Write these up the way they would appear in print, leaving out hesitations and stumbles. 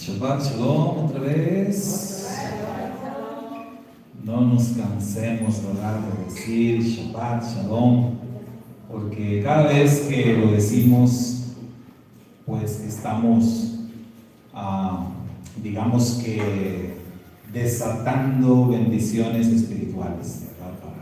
Shabbat Shalom otra vez. No nos cansemos, ¿verdad?, de decir Shabbat Shalom, porque cada vez que lo decimos, pues estamos, digamos que desatando bendiciones espirituales, ¿verdad?,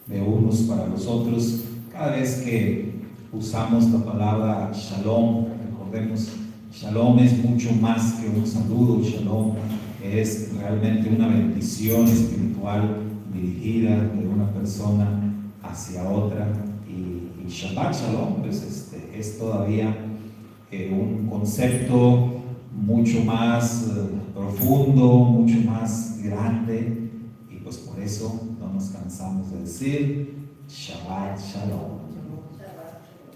de unos para los otros. Cada vez que usamos la palabra Shalom, recordemos, Shalom es mucho más que un saludo. Shalom es realmente una bendición espiritual dirigida de una persona hacia otra. Y Shabbat Shalom pues, es todavía un concepto mucho más profundo, mucho más grande, y pues por eso no nos cansamos de decir Shabbat Shalom.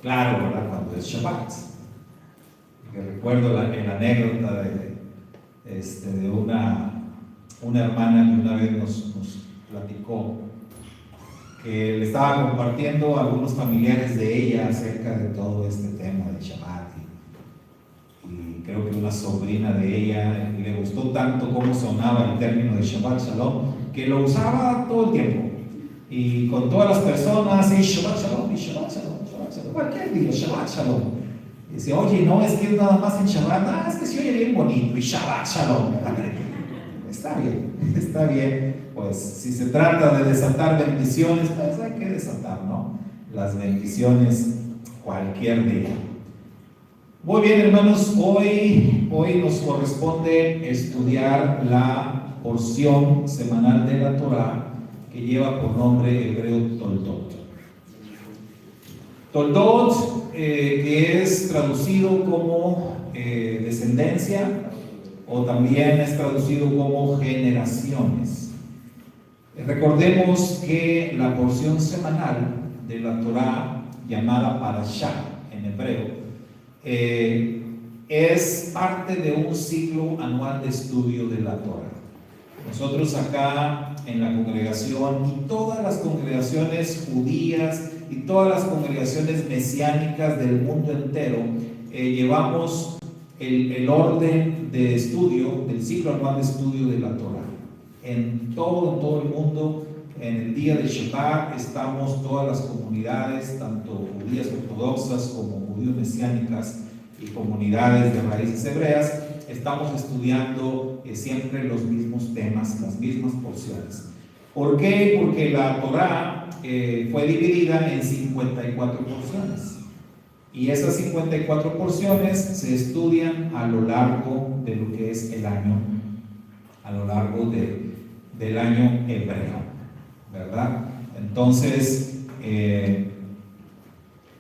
Claro, ¿verdad?, cuando es Shabbat. Que recuerdo la anécdota de una hermana que una vez nos platicó que le estaba compartiendo a algunos familiares de ella acerca de todo este tema del Shabbat, y creo que una sobrina de ella le gustó tanto cómo sonaba el término de Shabbat Shalom que lo usaba todo el tiempo y con todas las personas, y Shabbat Shalom, y Shabbat Shalom, Shabbat Shalom, cualquier día, Shabbat Shalom. Dice, oye, no, es que nada más en Shabbat, es que se oye bien bonito, y Shabbat Shalom. Está bien, pues si se trata de desatar bendiciones, pues hay que desatar, ¿no?, las bendiciones cualquier día. Muy bien, hermanos, hoy nos corresponde estudiar la porción semanal de la Torah que lleva por nombre hebreo Toldot. Toldot, que es traducido como descendencia, o también es traducido como generaciones. Recordemos que la porción semanal de la Torah, llamada Parashá en hebreo, es parte de un ciclo anual de estudio de la Torah. Nosotros acá en la congregación, y todas las congregaciones judías y todas las congregaciones mesiánicas del mundo entero, llevamos el orden de estudio, del ciclo anual de estudio de la Torah. En todo el mundo, en el día de Shabbat, estamos todas las comunidades, tanto judías ortodoxas como judíos mesiánicas y comunidades de raíces hebreas, estamos estudiando siempre los mismos temas, las mismas porciones. ¿Por qué? Porque la Torah fue dividida en 54 porciones. Y esas 54 porciones se estudian a lo largo de lo que es el año, a lo largo del año hebreo, ¿verdad? Entonces,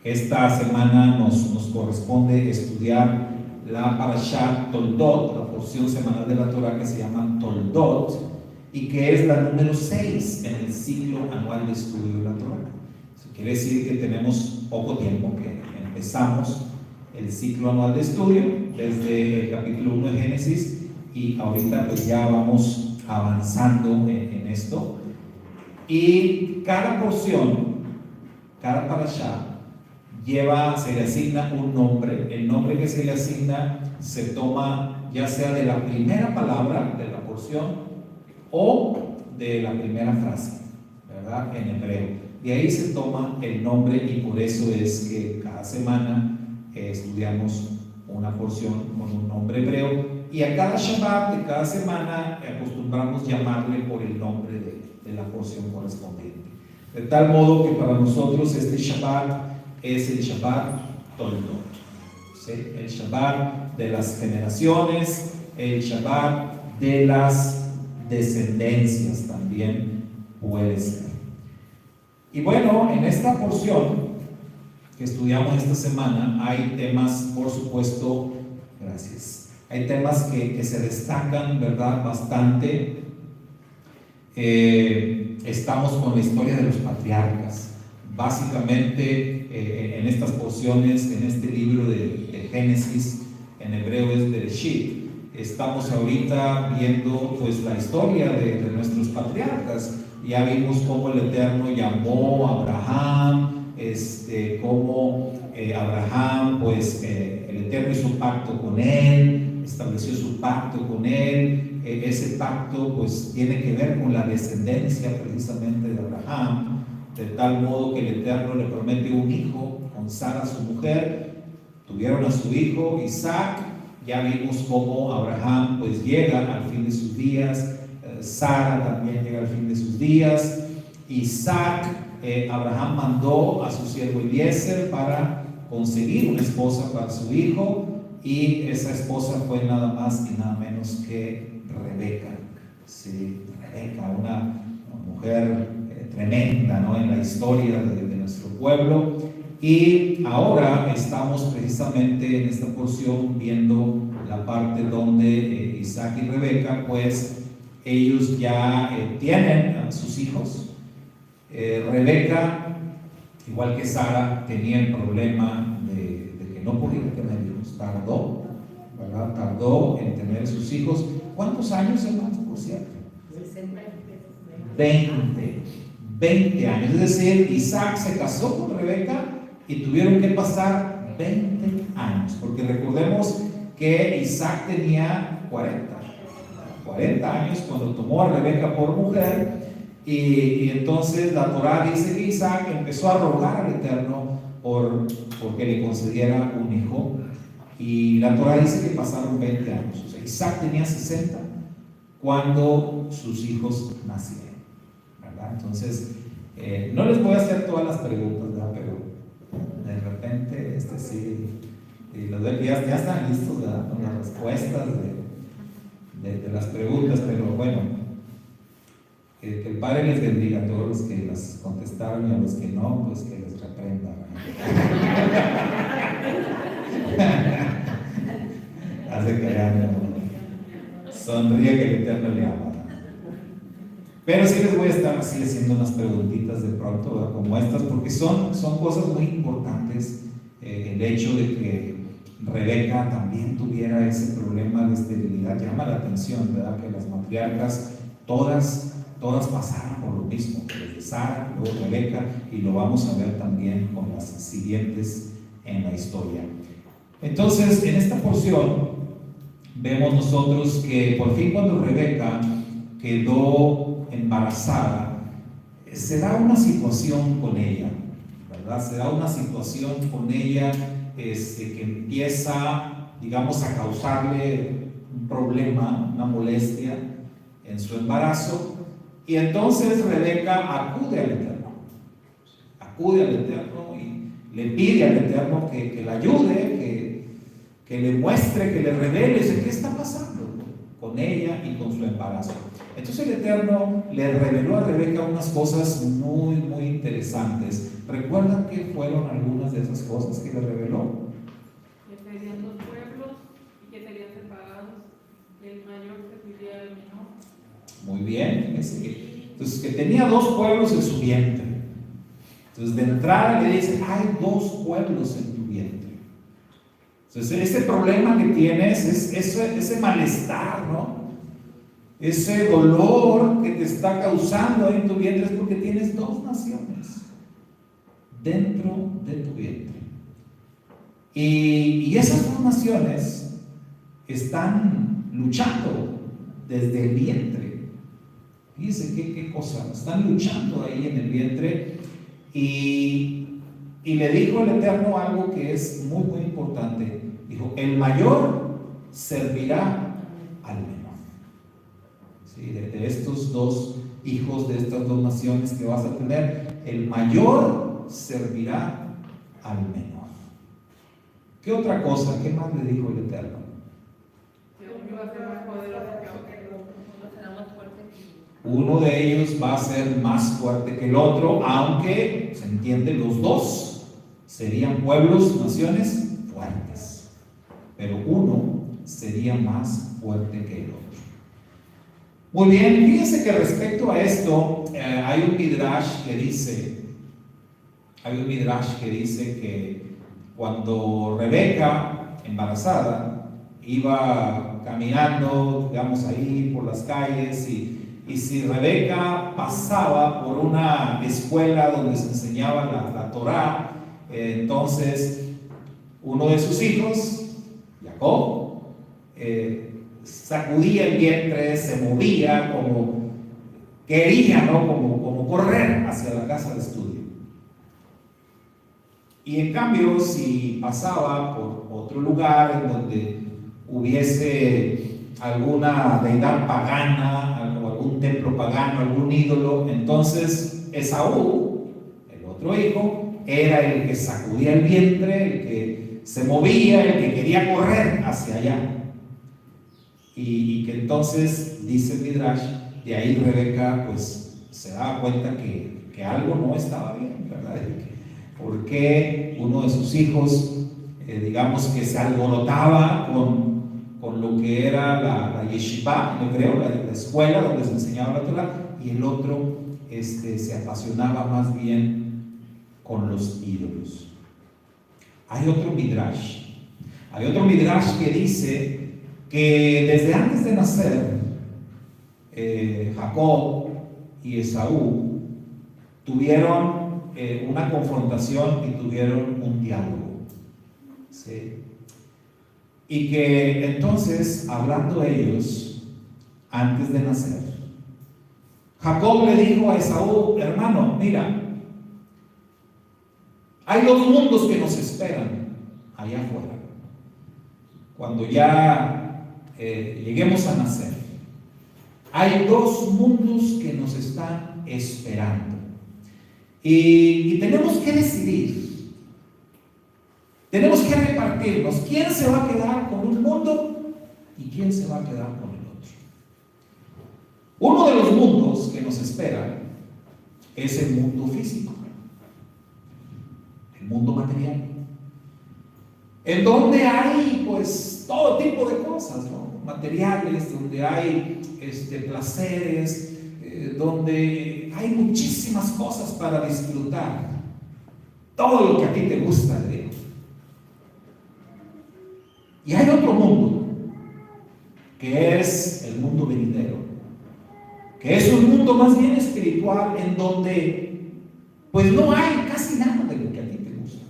esta semana nos corresponde estudiar la Parashá Toldot, la porción semanal de la Torah que se llama Toldot, y que es la número 6 en el ciclo anual de estudio de la Torah. Eso quiere decir que tenemos poco tiempo, que empezamos el ciclo anual de estudio desde el capítulo 1 de Génesis, y ahorita pues ya vamos avanzando en esto. Y cada porción, cada parashá, se le asigna un nombre. El nombre que se le asigna se toma ya sea de la primera palabra de la porción o de la primera frase, ¿verdad?, en hebreo. De ahí se toma el nombre, y por eso es que cada semana estudiamos una porción con un nombre hebreo, y a cada Shabbat de cada semana acostumbramos llamarle por el nombre de la porción correspondiente. De tal modo que para nosotros este Shabbat es el Shabbat Toldot, ¿sí?, el Shabbat de las generaciones, el Shabbat de las descendencias también puede ser. Y bueno, en esta porción que estudiamos esta semana hay temas, por supuesto, hay temas que se destacan, ¿verdad?, bastante. Estamos con la historia de los patriarcas. Básicamente, en estas porciones, en este libro de Génesis, en hebreo es Bereshit, estamos ahorita viendo pues la historia de nuestros patriarcas. Ya vimos cómo el Eterno llamó a Abraham, cómo Abraham, pues el Eterno hizo pacto con él, estableció su pacto con él. Ese pacto pues tiene que ver con la descendencia precisamente de Abraham, de tal modo que el Eterno le promete un hijo con Sara su mujer. Tuvieron a su hijo Isaac. Ya vimos cómo Abraham pues llega al fin de sus días, Sara también llega al fin de sus días. Isaac, Abraham mandó a su siervo Eliezer para conseguir una esposa para su hijo, y esa esposa fue nada más y nada menos que Rebeca. Sí, Rebeca, una mujer tremenda, ¿no?, en la historia de nuestro pueblo. Y ahora estamos precisamente en esta porción viendo la parte donde Isaac y Rebeca, pues ellos ya tienen a sus hijos. Rebeca, igual que Sara, tenía el problema de que no podía tener hijos. Tardó, ¿verdad? Tardó en tener sus hijos. ¿Cuántos años, hermanos, por cierto? 20 años. Es decir, Isaac se casó con Rebeca y tuvieron que pasar 20 años, porque recordemos que Isaac tenía 40 años cuando tomó a Rebeca por mujer, y entonces la Torá dice que Isaac empezó a rogar al Eterno porque le concediera un hijo, y la Torá dice que pasaron 20 años. O sea, Isaac tenía 60 cuando sus hijos nacieron, ¿verdad? Entonces, no les voy a hacer todas las preguntas, ¿verdad? Pero de repente, sí, los de ya están listos, ¿verdad?, con las respuestas de las preguntas, pero bueno, que el Padre les bendiga a todos los que las contestaron, y a los que no, pues que les reprenda. Hace que sonríe, que el Eterno le ama. Pero sí les voy a estar así haciendo unas preguntitas de pronto, ¿verdad?, como estas, porque son cosas muy importantes. El hecho de que Rebeca también tuviera ese problema de esterilidad llama la atención, ¿verdad?, que las matriarcas todas pasaron por lo mismo, desde Sara, luego Rebeca, y lo vamos a ver también con las siguientes en la historia. Entonces, en esta porción vemos nosotros que por fin, cuando Rebeca quedó embarazada, se da una situación con ella, ¿verdad? Se da una situación con ella que empieza, digamos, a causarle un problema, una molestia en su embarazo. Y entonces Rebeca acude al Eterno y le pide al Eterno que la ayude, que le muestre, que le revele qué está pasando con ella y con su embarazo. Entonces el Eterno le reveló a Rebeca unas cosas muy, muy interesantes. ¿Recuerdan qué fueron algunas de esas cosas que le reveló? Que serían dos pueblos y que serían separados, el mayor serviría al menor. Muy bien. Entonces, que tenía dos pueblos en su vientre. Entonces, de entrada le dice: hay dos pueblos en tu vientre. Entonces, ese problema que tienes, ese malestar, ¿no?, ese dolor que te está causando en tu vientre, es porque tienes dos naciones dentro de tu vientre. Y esas dos naciones están luchando desde el vientre. Fíjense qué cosa, están luchando ahí en el vientre. Y le dijo el Eterno algo que es muy, muy importante. Dijo: el mayor servirá al menor. ¿Sí? De estos dos hijos, de estas dos naciones que vas a tener, el mayor servirá al menor. ¿Qué otra cosa? ¿Qué más le dijo el Eterno? Uno de ellos va a ser más fuerte que el otro, aunque se entiende, los dos serían pueblos, naciones fuertes, pero uno sería más fuerte que el otro. Muy bien, fíjense que respecto a esto hay un midrash que dice que cuando Rebeca, embarazada, iba caminando, digamos, ahí por las calles, y si Rebeca pasaba por una escuela donde se enseñaba la Torá, entonces uno de sus hijos, Jacob, sacudía el vientre, se movía como quería, ¿no? Como correr hacia la casa de estudio. Y en cambio, si pasaba por otro lugar en donde hubiese alguna deidad pagana, o algún templo pagano, algún ídolo, entonces Esaú, el otro hijo, era el que sacudía el vientre, el que se movía, el que quería correr hacia allá. Y que entonces, dice Midrash, de ahí Rebeca pues se daba cuenta que algo no estaba bien, ¿verdad? Porque uno de sus hijos, digamos que se alborotaba con lo que era la yeshiva, yo creo, la escuela donde se enseñaba la Torah, y el otro se apasionaba más bien con los ídolos. Hay otro midrash que dice que desde antes de nacer, Jacob y Esaú tuvieron una confrontación y tuvieron un diálogo, ¿sí? Y que entonces, hablando ellos antes de nacer, Jacob le dijo a Esaú: hermano, mira, hay dos mundos que nos esperan allá afuera cuando ya lleguemos a nacer. Hay dos mundos que nos están esperando y tenemos que decidir, tenemos que repartirnos quién se va a quedar con un mundo y quién se va a quedar con el otro. Uno de los mundos que nos espera es el mundo físico, el mundo material, en donde hay pues todo tipo de cosas, ¿no? Materiales, donde hay placeres, donde hay muchísimas cosas para disfrutar, todo lo que a ti te gusta de Dios. Y hay otro mundo, que es el mundo venidero, que es un mundo más bien espiritual, en donde pues no hay casi nada de lo que a ti te gusta.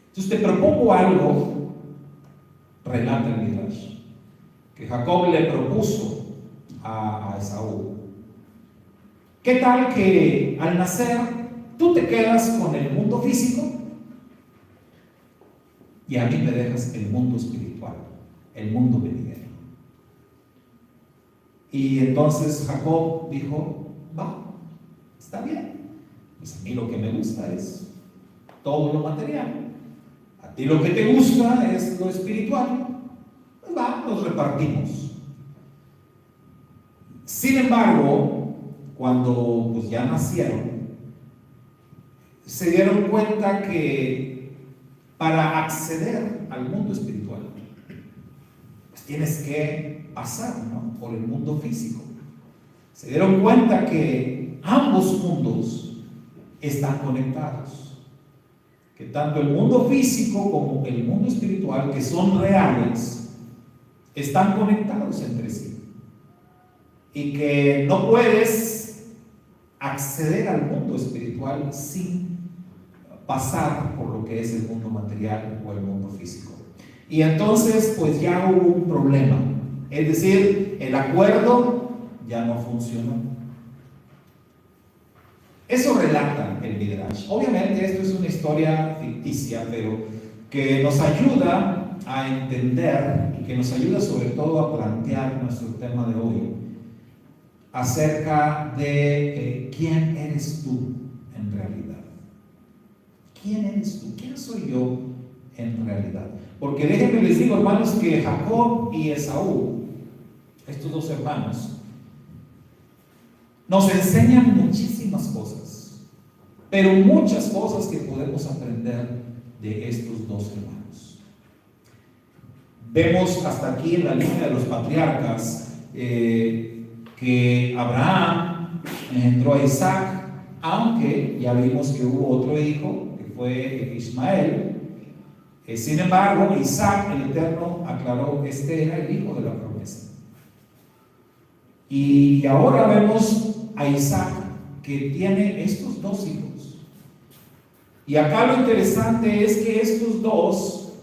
Entonces te propongo algo, relata el Midrash, que Jacob le propuso a Esaú. ¿Qué tal que al nacer tú te quedas con el mundo físico y a mí me dejas el mundo espiritual, el mundo venidero? Y entonces Jacob dijo: va, está bien, pues a mí lo que me gusta es todo lo material, a ti lo que te gusta es lo espiritual, pues va, nos repartimos. Sin embargo, cuando pues ya nacieron, se dieron cuenta que para acceder al mundo espiritual pues tienes que pasar, ¿no?, por el mundo físico. Se dieron cuenta que ambos mundos están conectados, que tanto el mundo físico como el mundo espiritual, que son reales, están conectados entre sí, y que no puedes acceder al mundo espiritual sin pasar por lo que es el mundo material o el mundo físico. Y entonces pues ya hubo un problema, es decir, el acuerdo ya no funcionó. Eso relata el Midrash. Obviamente esto es una historia ficticia, pero que nos ayuda a entender y que nos ayuda sobre todo a plantear nuestro tema de hoy acerca de quién eres tú en realidad. ¿Quién eres tú? ¿Quién soy yo en realidad? Porque déjenme les digo, hermanos, que Jacob y Esaú, estos dos hermanos, nos enseñan muchísimas cosas, pero muchas cosas que podemos aprender de estos dos hermanos. Vemos hasta aquí en la línea de los patriarcas que Abraham engendró a Isaac, aunque ya vimos que hubo otro hijo, que fue Ismael. Sin embargo, Isaac, el Eterno aclaró, este era el hijo de la promesa. Y ahora vemos a Isaac, que tiene estos dos hijos. Y acá lo interesante es que estos dos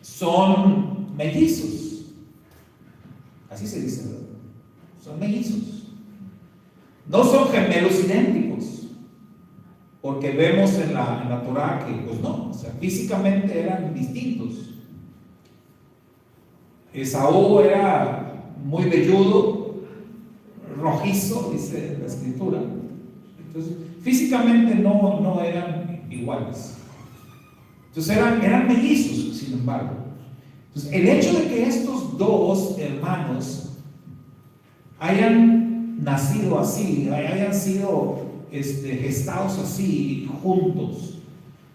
son mellizos, Así se dice, ¿verdad? Son mellizos. No son gemelos idénticos, porque vemos en la Torah que, pues no, o sea, físicamente eran distintos. Esaú era muy velludo, rojizo, dice la escritura. Entonces, físicamente no eran iguales. Entonces eran mellizos, sin embargo. Entonces, el hecho de que estos dos hermanos hayan nacido así, hayan sido gestados así, juntos,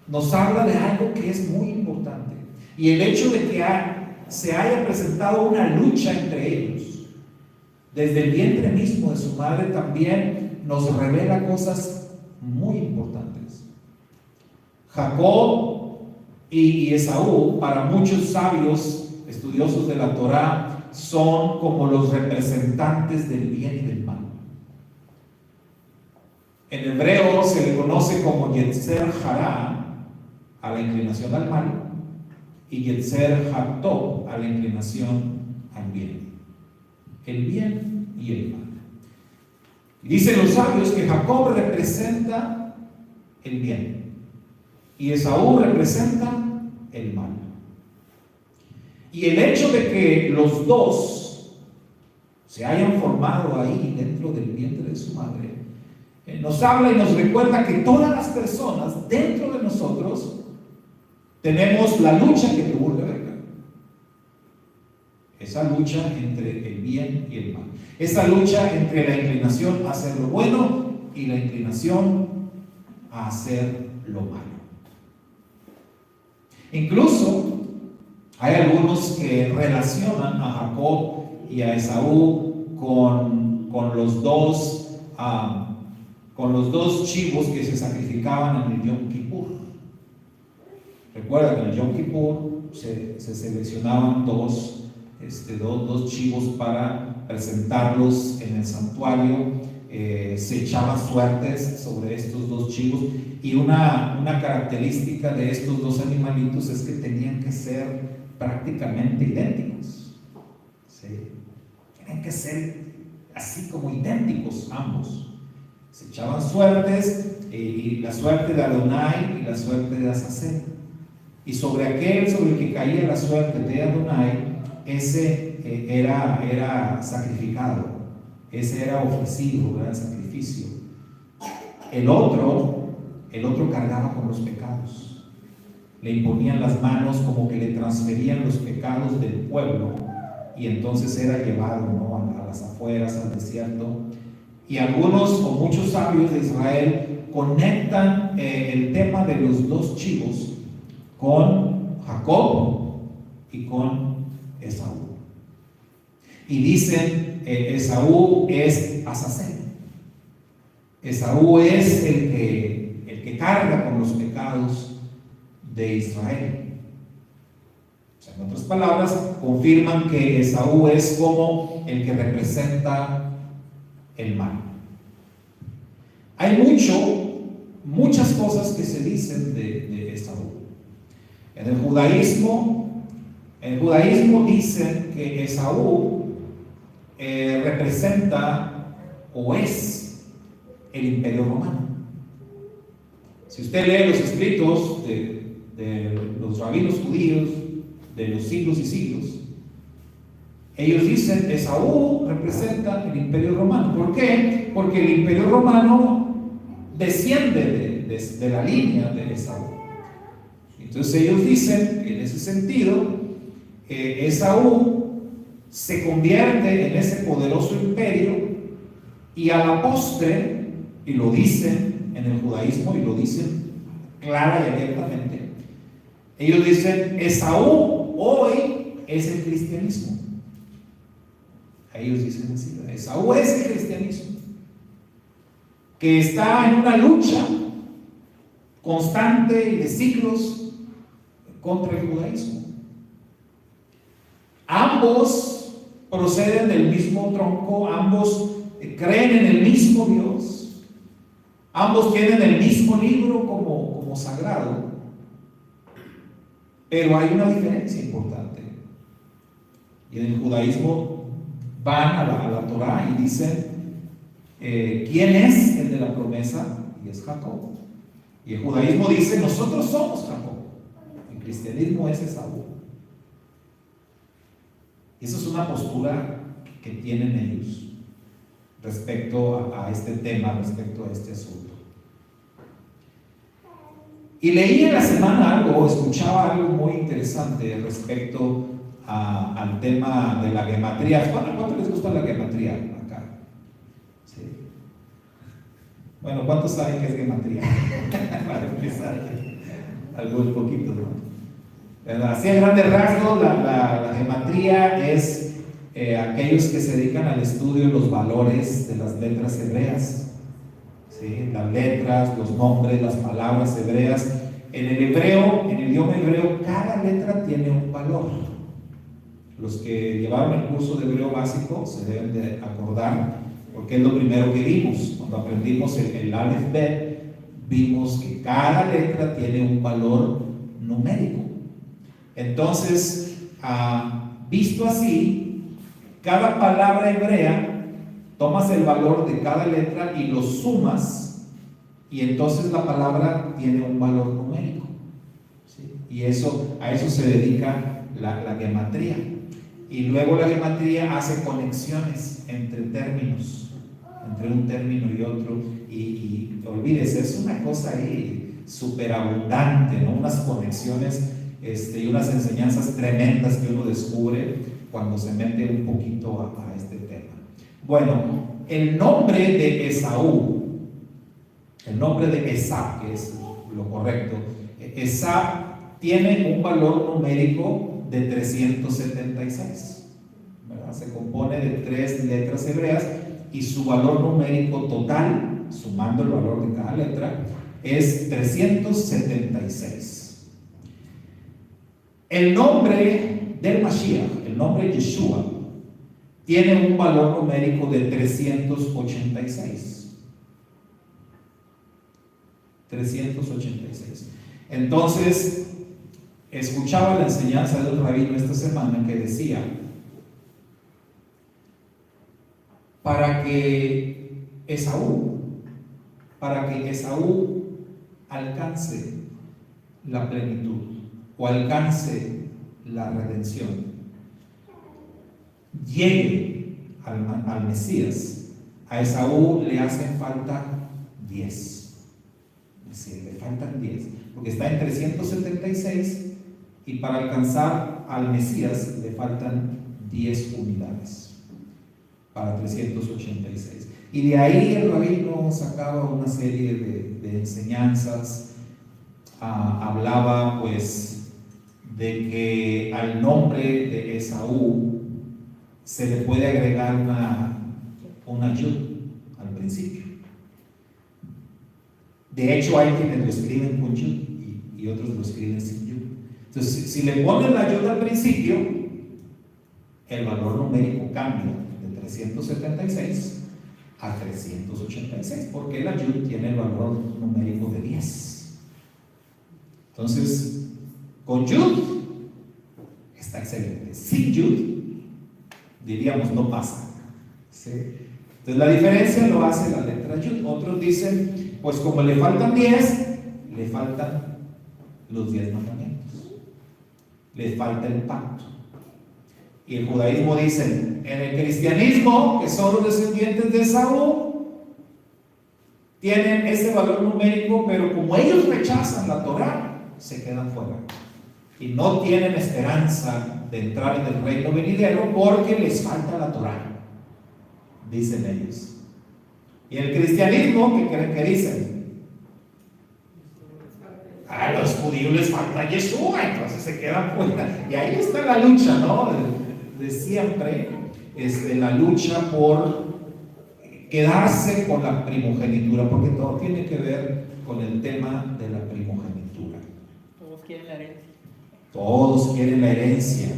nos habla de algo que es muy importante. Y el hecho de que se haya presentado una lucha entre ellos, desde el vientre mismo de su madre, también nos revela cosas muy importantes. Jacob y Esaú, para muchos sabios estudiosos de la Torá, son como los representantes del bien y del mal. En hebreo se le conoce como Yetzer Hará, a la inclinación al mal, y Yetzer Hatov, a la inclinación al bien. El bien y el mal. Y dicen los sabios que Jacob representa el bien y Esaú representa el mal. Y el hecho de que los dos se hayan formado ahí dentro del vientre de su madre, nos habla y nos recuerda que todas las personas dentro de nosotros tenemos la lucha que tuvo Rebeca. Esa lucha entre el bien y el mal. Esa lucha entre la inclinación a hacer lo bueno y la inclinación a hacer lo malo. Incluso hay algunos que relacionan a Jacob y a Esaú con los dos chivos que se sacrificaban en el Yom Kippur. Recuerda que en el Yom Kippur se seleccionaban dos chivos para presentarlos en el santuario. Se echaban suertes sobre estos dos chivos, y una característica de estos dos animalitos es que tenían que ser prácticamente idénticos. ¿Sí? Tienen que ser así como idénticos ambos. Se echaban suertes, y la suerte de Adonai y la suerte de Azazel. Y sobre aquel sobre el que caía la suerte de Adonai, ese era sacrificado, ese era ofrecido, era el sacrificio. El otro cargaba con los pecados. Le imponían las manos, como que le transferían los pecados del pueblo, y entonces era llevado, ¿no?, a las afueras, al desierto. Y algunos o muchos sabios de Israel conectan el tema de los dos chivos con Jacob y con Esaú. Y dicen, Esaú es Azazel. Esaú es el que carga con los pecados de Israel. O sea, en otras palabras, confirman que Esaú es como el que representa el mal. Hay muchas cosas que se dicen de Esaú. En el judaísmo dicen que Esaú representa o es el Imperio Romano. Si usted lee los escritos de los rabinos judíos de los siglos y siglos, ellos dicen Esaú representa el Imperio Romano. ¿Por qué? Porque el Imperio Romano desciende de la línea de Esaú. Entonces ellos dicen, en ese sentido, Esaú se convierte en ese poderoso imperio, y a la postre, y lo dicen en el judaísmo y lo dicen clara y abiertamente, ellos dicen Esaú hoy es el cristianismo. Ellos dicen así, Esaú es el cristianismo, que está en una lucha constante y de siglos contra el judaísmo. Ambos proceden del mismo tronco, ambos creen en el mismo Dios, ambos tienen el mismo libro como sagrado, pero hay una diferencia importante. Y en el judaísmo van a la Torah y dicen, ¿quién es el de la promesa? Y es Jacob. Y el judaísmo dice, nosotros somos Jacob. El cristianismo es Esaú. Y eso es una postura que tienen ellos respecto a este tema, respecto a este asunto. Y leí en la semana algo, escuchaba algo muy interesante respecto al tema de la gematría. ¿Cuánto les gusta la gematría acá? ¿Sí? Bueno, ¿cuántos saben qué es gematría? Para empezar, algo un poquito, ¿no? Así a grandes rasgos, la gematría es aquellos que se dedican al estudio de los valores de las letras hebreas. ¿Sí? Las letras, los nombres, las palabras hebreas. En el hebreo, en el idioma hebreo, cada letra tiene un valor. Los que llevaron el curso de hebreo básico se deben de acordar, porque es lo primero que vimos. Cuando aprendimos el Aleph Bet, vimos que cada letra tiene un valor numérico. Entonces, visto así, cada palabra hebrea, tomas el valor de cada letra y lo sumas, y entonces la palabra tiene un valor numérico. ¿Sí? Y a eso se dedica la gematría. Y luego la gematría hace conexiones entre términos, entre un término y otro. Y olvídese, es una cosa ahí súper abundante, ¿no? Unas conexiones y unas enseñanzas tremendas que uno descubre cuando se mete un poquito a este tema. Bueno, el nombre de Esaú, el nombre de Esab, que es lo correcto, Esab tiene un valor numérico de 376, ¿verdad? Se compone de 3 letras hebreas y su valor numérico total, sumando el valor de cada letra, es 376. El nombre del Mashiach, el nombre Yeshua, tiene un valor numérico de 386. 386. Entonces, escuchaba la enseñanza de un rabino esta semana que decía, para que Esaú alcance la plenitud o alcance la redención, llegue al Mesías, a Esaú le hacen falta 10. Sí, le faltan 10, porque está en 376 y para alcanzar al Mesías le faltan 10 unidades para 386. Y de ahí el rabino sacaba una serie de enseñanzas, hablaba pues de que al nombre de Esaú se le puede agregar una yud al principio. De hecho, hay quienes lo escriben con yud y otros lo escriben sin yud. Entonces, si le ponen la yud al principio, el valor numérico cambia de 376 a 386, porque la yud tiene el valor numérico de 10. Entonces, con yud está excelente. Sin yud, diríamos, no pasa. ¿Sí? Entonces, la diferencia lo hace la letra yud. Otros dicen, pues como le faltan 10, le faltan los 10 mandamientos, le falta el pacto. Y el judaísmo dice, en el cristianismo, que son los descendientes de Esaú, tienen ese valor numérico, pero como ellos rechazan la Torah, se quedan fuera y no tienen esperanza de entrar en el reino venidero porque les falta la Torah, dicen ellos. Y el cristianismo, ¿qué creen que dicen? A los judíos les falta Yeshua, entonces se quedan fuera. Y ahí está la lucha, ¿no? De siempre, la lucha por quedarse con la primogenitura, porque todo tiene que ver con el tema de la primogenitura. Todos quieren la herencia. Todos quieren la herencia.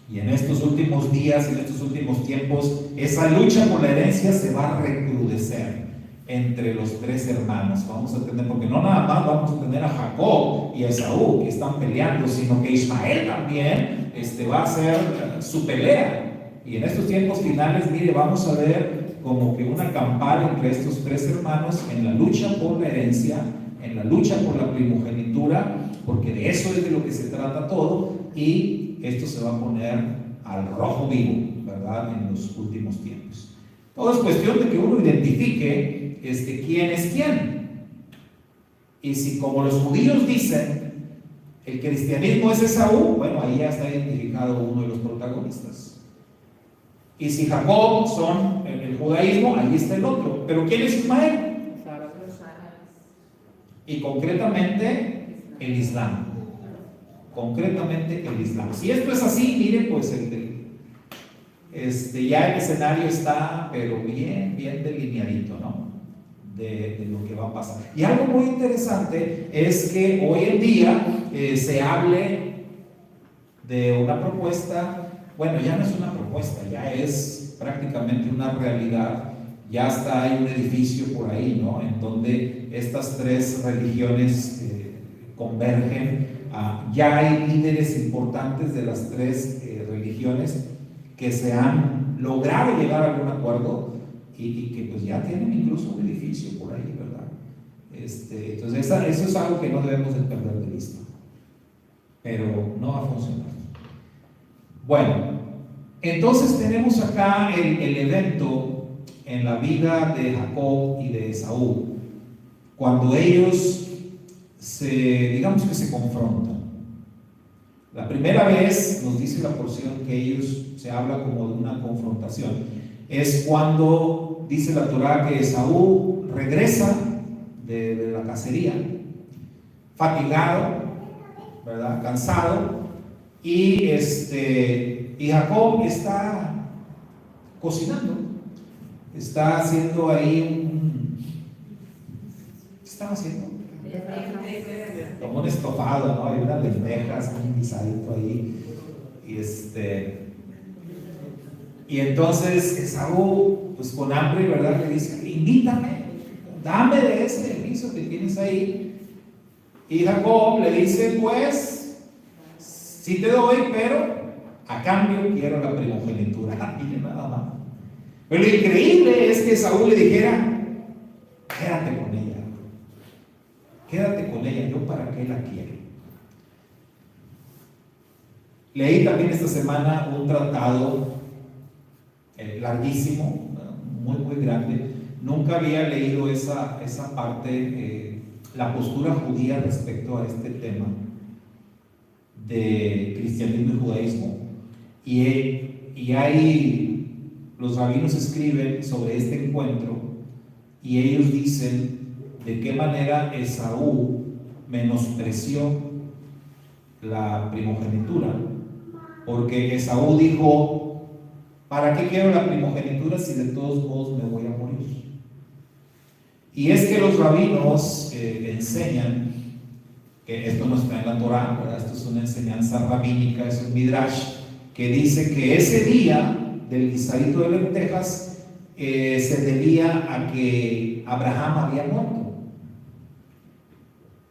Y en estos últimos días, en estos últimos tiempos, esa lucha por la herencia se va a recrudecer entre los 3 hermanos. Vamos a tener, porque no nada más vamos a tener a Jacob y a Esaú que están peleando, sino que Ismael también va a hacer su pelea. Y en estos tiempos finales, mire, vamos a ver como que una campal entre estos tres hermanos en la lucha por la herencia, en la lucha por la primogenitura, porque de eso es de lo que se trata todo, y esto se va a poner al rojo vivo, ¿verdad?, en los últimos tiempos. Todo es cuestión de que uno identifique quién es quién. Y si, como los judíos dicen, el cristianismo es Esaú, bueno, ahí ya está identificado uno de los protagonistas. Y si Jacob son el judaísmo, ahí está el otro. Pero ¿quién es Ismael? Y concretamente el Islam. Concretamente el Islam. Si esto es así, mire, pues ya el escenario está, pero bien delineadito, ¿no? De lo que va a pasar. Y algo muy interesante es que hoy en día se hable de una propuesta, bueno, ya no es una propuesta, ya es prácticamente una realidad. Ya hasta hay un edificio por ahí, ¿no?, en donde estas tres religiones convergen. Ya hay líderes importantes de las tres religiones que se han logrado llegar a algún acuerdo y que pues ya tienen incluso un edificio por ahí, ¿verdad? Entonces eso es algo que no debemos de perder de vista, pero no va a funcionar. Bueno, entonces tenemos acá el evento en la vida de Jacob y de Esaú, cuando ellos digamos que se confrontan. La primera vez, nos dice la porción, que ellos se habla como de una confrontación, es cuando dice la Torá que Esaú regresa de la cacería, fatigado, ¿verdad?, cansado, y Jacob está cocinando, está haciendo ahí ¿qué estaba haciendo? Como un estofado, ¿no? Hay unas lentejas, un guisadito ahí. Y entonces Esaú, pues con hambre, ¿verdad?, le dice: invítame, dame de ese guiso que tienes ahí. Y Jacob le dice: pues, sí te doy, pero a cambio quiero la primogenitura. Y nada más. Pero lo increíble es que Esaú le dijera: quédate con ella. Quédate con ella, ¿yo para qué la quiero? Leí también esta semana un tratado larguísimo, muy grande. Nunca había leído esa parte, la postura judía respecto a este tema de cristianismo y judaísmo. Y ahí los rabinos escriben sobre este encuentro y ellos dicen de qué manera Esaú menospreció la primogenitura, porque Esaú dijo: ¿para qué quiero la primogenitura si de todos modos me voy a morir? Y es que los rabinos enseñan que esto no está en la Torá, ¿verdad? Esto es una enseñanza rabínica, es un midrash que dice que ese día del guisadito de lentejas se debía a que Abraham había muerto.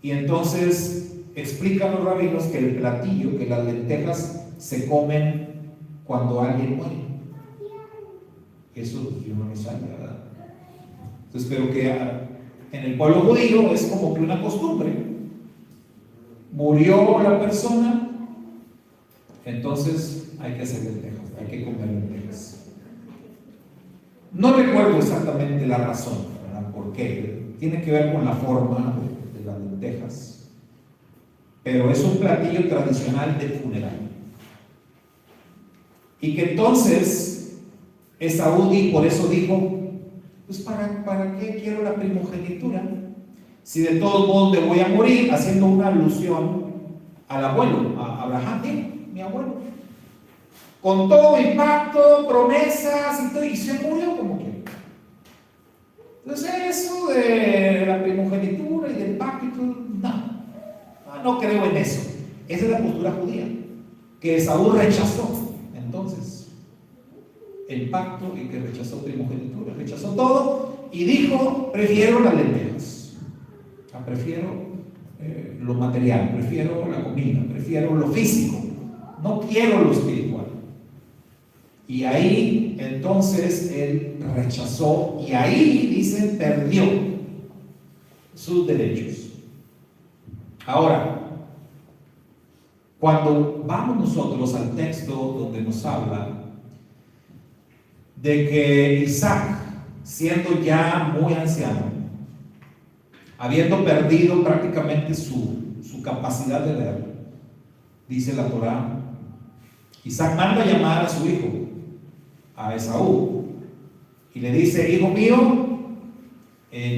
Y entonces explican los rabinos que el platillo, que las lentejas se comen cuando alguien muere. Eso yo no lo sabía, ¿verdad? Entonces, pero que en el pueblo judío es como que una costumbre. Murió la persona, entonces hay que hacer lentejas, hay que comer lentejas. No recuerdo exactamente la razón, ¿verdad?, por qué. Tiene que ver con la forma de las lentejas, pero es un platillo tradicional del funeral. Y que entonces Esaú por eso dijo: pues ¿para qué quiero la primogenitura si de todos modos me voy a morir? Haciendo una alusión al abuelo, a Abraham, mi abuelo, con todo mi pacto, promesas y todo, y se murió como que. Entonces eso de la primogenitura y del pacto, no creo en eso. Esa es la postura judía que Esaú rechazó entonces el pacto y que rechazó primogenitura, rechazó todo y dijo: prefiero las lentejas, prefiero lo material, prefiero la comida, prefiero lo físico, no quiero lo espiritual. Y ahí entonces él rechazó y ahí dice perdió sus derechos. Ahora, cuando vamos nosotros al texto donde nos habla de que Isaac, siendo ya muy anciano, habiendo perdido prácticamente su capacidad de ver, dice la Torá, Isaac manda a llamar a su hijo, a Esaú, y le dice: hijo mío,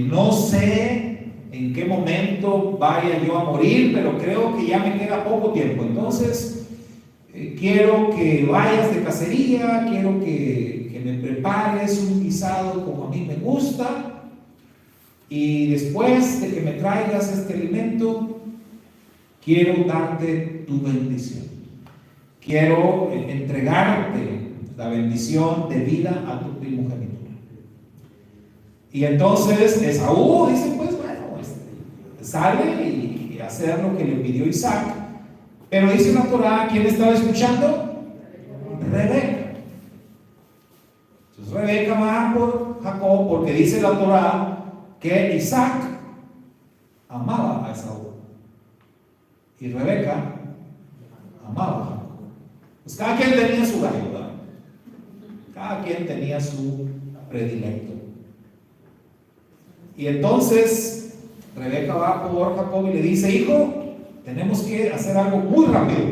no sé en qué momento vaya yo a morir, pero creo que ya me queda poco tiempo, entonces quiero que vayas de cacería, quiero que me prepares un guisado como a mí me gusta, y después de que me traigas este alimento, quiero darte tu bendición. Quiero entregarte la bendición de vida a tu primogenitura. Y entonces Esaú dice: pues bueno, sale y hacer lo que le pidió Isaac. Pero dice la Torá, ¿quién estaba escuchando? Rebeca. Entonces Rebeca va por Jacob, porque dice la Torá que Isaac amaba a Esaú y Rebeca amaba a Jacob. Pues cada quien tenía su gallo, ¿verdad? Cada quien tenía su predilecto. Y entonces Rebeca va por Jacob y le dice: hijo, tenemos que hacer algo muy rápido.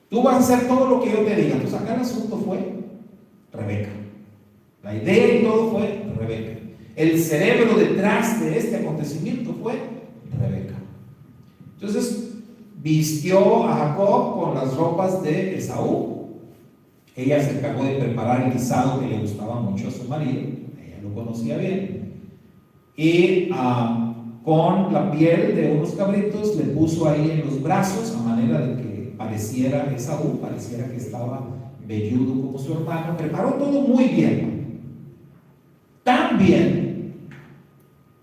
Tú vas a hacer todo lo que yo te diga. Entonces acá el asunto fue Rebeca. La idea y todo fue Rebeca. El cerebro detrás de este acontecimiento fue Rebeca. Entonces vistió a Jacob con las ropas de Esaú. Ella se encargó de preparar el guisado que le gustaba mucho a su marido. Ella lo conocía bien. Y con la piel de unos cabritos le puso ahí en los brazos, a manera de que pareciera Esaú, pareciera que estaba velludo como su hermano. Preparó todo muy bien. Tan bien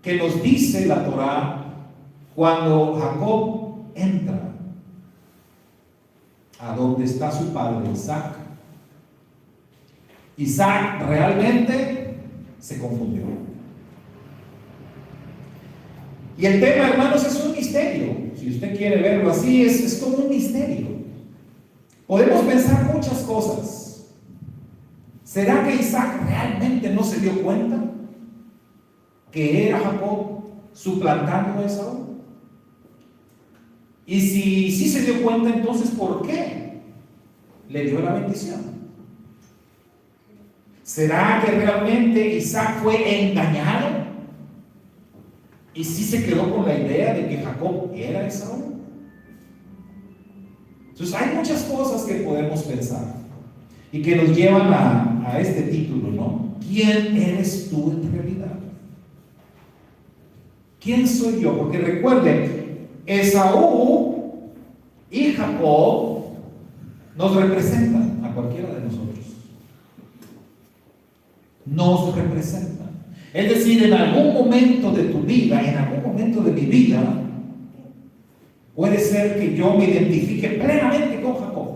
que nos dice la Torá, cuando Jacob entra a donde está su padre Isaac, Isaac realmente se confundió. Y el tema, hermanos, es un misterio. Si usted quiere verlo así, es como un misterio. Podemos pensar muchas cosas. ¿Será que Isaac realmente no se dio cuenta que era Jacob suplantando a Esaú? Y si sí se dio cuenta, entonces ¿por qué le dio la bendición? ¿Será que realmente Isaac fue engañado? ¿Y sí se quedó con la idea de que Jacob era Esaú? Entonces hay muchas cosas que podemos pensar y que nos llevan a este título, ¿no? ¿Quién eres tú en realidad? ¿Quién soy yo? Porque recuerden, Esaú y Jacob nos representan a cualquiera de nosotros. Nos representan. Es decir, en algún momento de tu vida, en algún momento de mi vida, puede ser que yo me identifique plenamente con Jacob.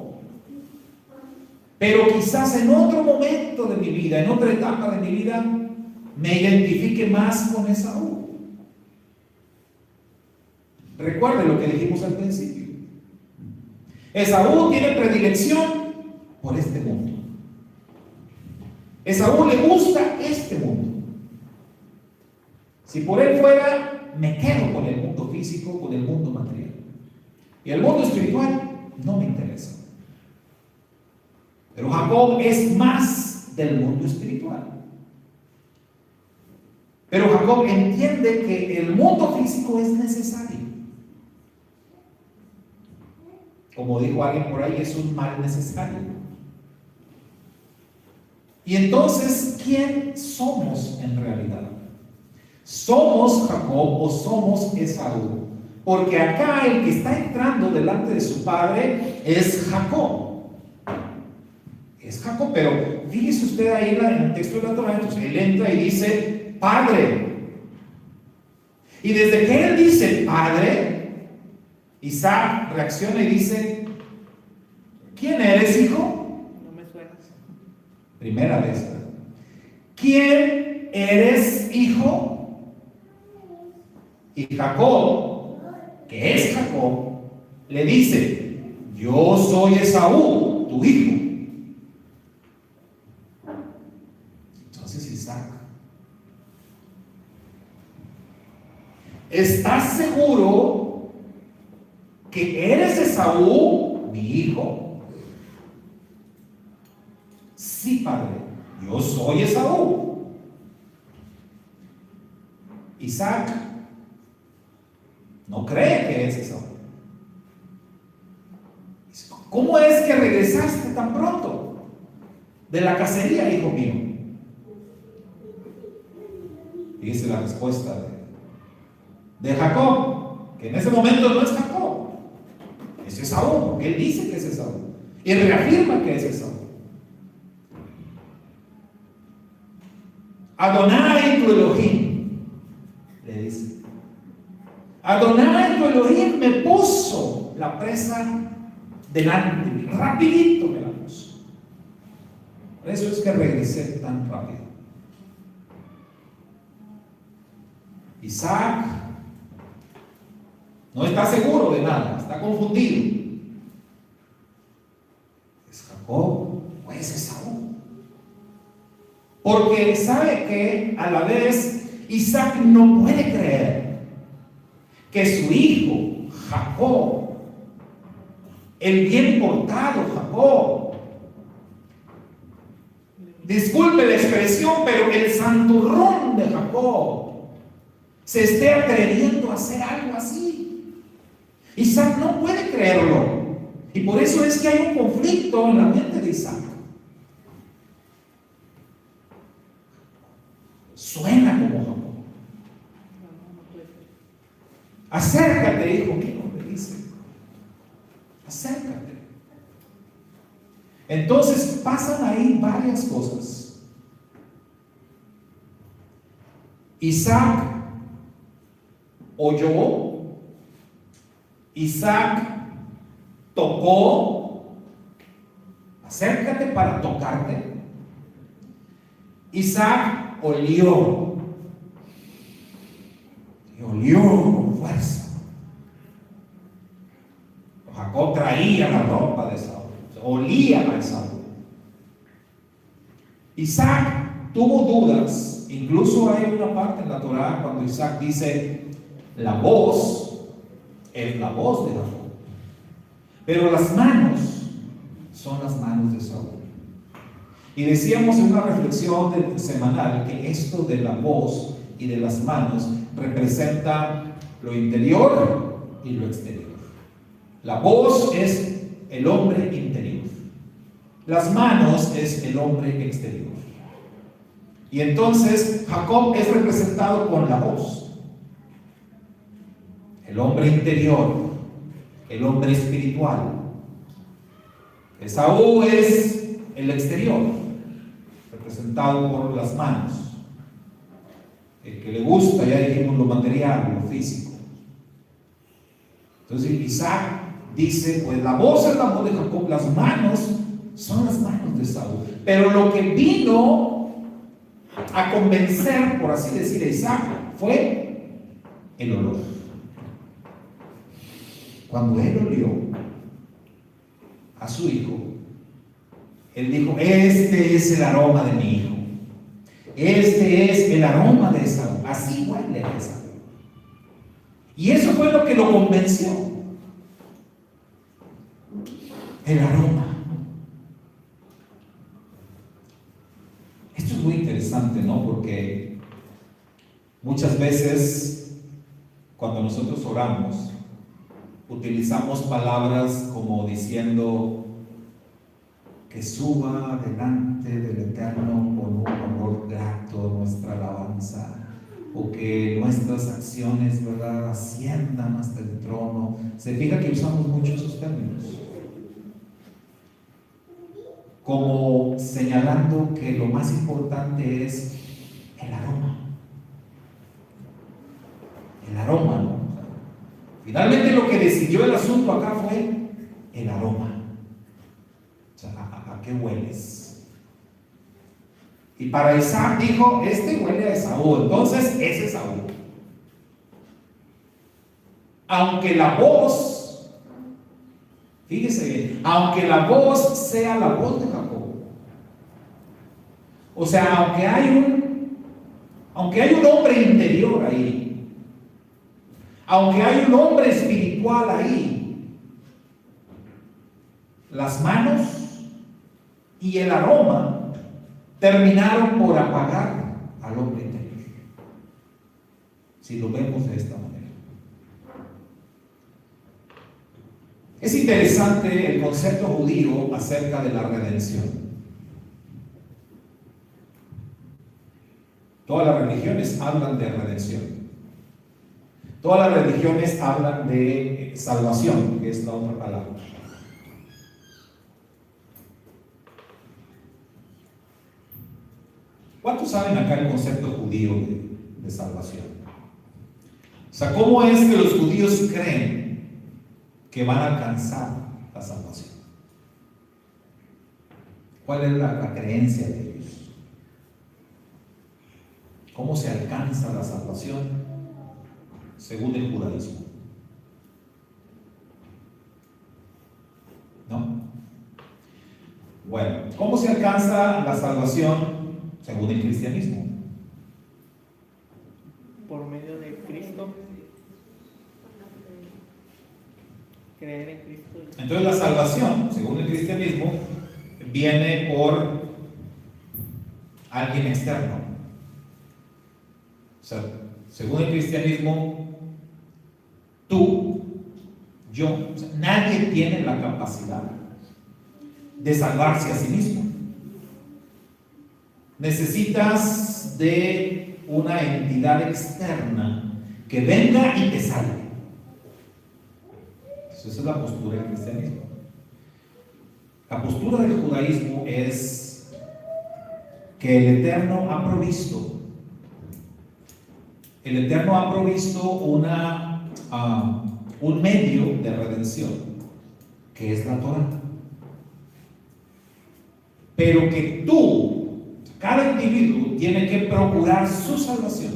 Pero quizás en otro momento de mi vida, en otra etapa de mi vida, me identifique más con Esaú. Recuerde lo que dijimos al principio. Esaú tiene predilección por este mundo. Esaú le gusta este mundo. Si por él fuera, me quedo con el mundo físico, con el mundo material. Y el mundo espiritual no me interesa. Pero Jacob es más del mundo espiritual. Pero Jacob entiende que el mundo físico es necesario. Como dijo alguien por ahí, es un mal necesario. Y entonces, ¿quién somos en realidad? ¿Somos Jacob o somos Esaú? Porque acá el que está entrando delante de su padre es Jacob. Es Jacob, pero fíjese usted ahí en el texto de la Torá, entonces él entra y dice, Padre. Y desde que él dice, Padre, Isaac reacciona y dice, ¿quién eres, hijo? Primera vez, ¿verdad? ¿Quién eres, hijo? Y Jacob, que es Jacob, le dice: yo soy Esaú, tu hijo. Entonces Isaac: ¿estás seguro que eres Esaú, mi hijo? Sí, padre, yo soy Esaú. Isaac no cree que es Esaú. ¿Cómo es que regresaste tan pronto de la cacería, hijo mío? Dice la respuesta de Jacob, que en ese momento no es Jacob, es Esaú. Él dice que es Esaú y reafirma que es Esaú. Adonai tu Elohim, le dice. Adonai tu Elohim me puso la presa delante de mí, rapidito me la puso. Por eso es que regresé tan rápido. Isaac no está seguro de nada, está confundido. ¿Es Jacob o es Esaú? Porque sabe que a la vez Isaac no puede creer que su hijo Jacob, el bien portado Jacob, disculpe la expresión, pero el santurrón de Jacob, se esté atreviendo a hacer algo así. Isaac no puede creerlo, y por eso es que hay un conflicto en la mente de Isaac. Suena como Jacob. Acércate, hijo mío, le dice. Acércate. Entonces pasan ahí varias cosas. Isaac oyó, Isaac tocó. Acércate para tocarte. Isaac olió, y olió con fuerza. Jacob traía la ropa de Esaú, olía a Esaú. Isaac tuvo dudas. Incluso hay una parte en la Torá cuando Isaac dice: la voz es la voz de Jacob, pero las manos son las manos de Esaú. Y decíamos en una reflexión semanal que esto de la voz y de las manos representa lo interior y lo exterior. La voz es el hombre interior, las manos es el hombre exterior. Y entonces Jacob es representado con la voz, el hombre interior, el hombre espiritual. Esaú es el exterior, representado por las manos, el que le gusta, ya dijimos, lo material, lo físico. Entonces Isaac dice: pues la voz es la voz de Jacob, las manos son las manos de Esaú. Pero lo que vino a convencer, por así decir, a Isaac fue el olor. Cuando él olió a su hijo, él dijo: este es el aroma de mi hijo, este es el aroma de Esaú, así huele a Esaú. Y eso fue lo que lo convenció, el aroma. Esto es muy interesante, ¿no? Porque muchas veces cuando nosotros oramos utilizamos palabras como diciendo: que suba delante del Eterno con un olor grato nuestra alabanza, o que nuestras acciones, ¿verdad?, asciendan hasta el trono. Se fija que usamos mucho esos términos, como señalando que lo más importante es el aroma. El aroma, ¿no? Finalmente lo que decidió el asunto acá fue el aroma. O sea, ¿a qué hueles? Y para Isaac dijo, este huele a Esaú, entonces es Esaú. Aunque la voz, fíjese bien, aunque la voz sea la voz de Jacob. O sea, aunque hay un hombre interior ahí, aunque hay un hombre espiritual ahí, las manos y el aroma terminaron por apagar al hombre interior. Si lo vemos de esta manera. Es interesante el concepto judío acerca de la redención. Todas las religiones hablan de redención. Todas las religiones hablan de salvación, que es la otra palabra. ¿Cuántos saben acá el concepto judío de salvación? O sea, ¿cómo es que los judíos creen que van a alcanzar la salvación? ¿Cuál es la creencia de ellos? ¿Cómo se alcanza la salvación según el judaísmo? ¿No? Bueno, ¿cómo se alcanza la salvación según el cristianismo? Por medio de Cristo. Creer en Cristo. Entonces la salvación, según el cristianismo, viene por alguien externo. O sea, según el cristianismo, tú, yo, o sea, nadie tiene la capacidad de salvarse a sí mismo. Necesitas de una entidad externa que venga y te salve. Esa es la postura del cristianismo. La postura del judaísmo es que el Eterno ha provisto un medio de redención, que es la Torah. Pero que cada individuo tiene que procurar su salvación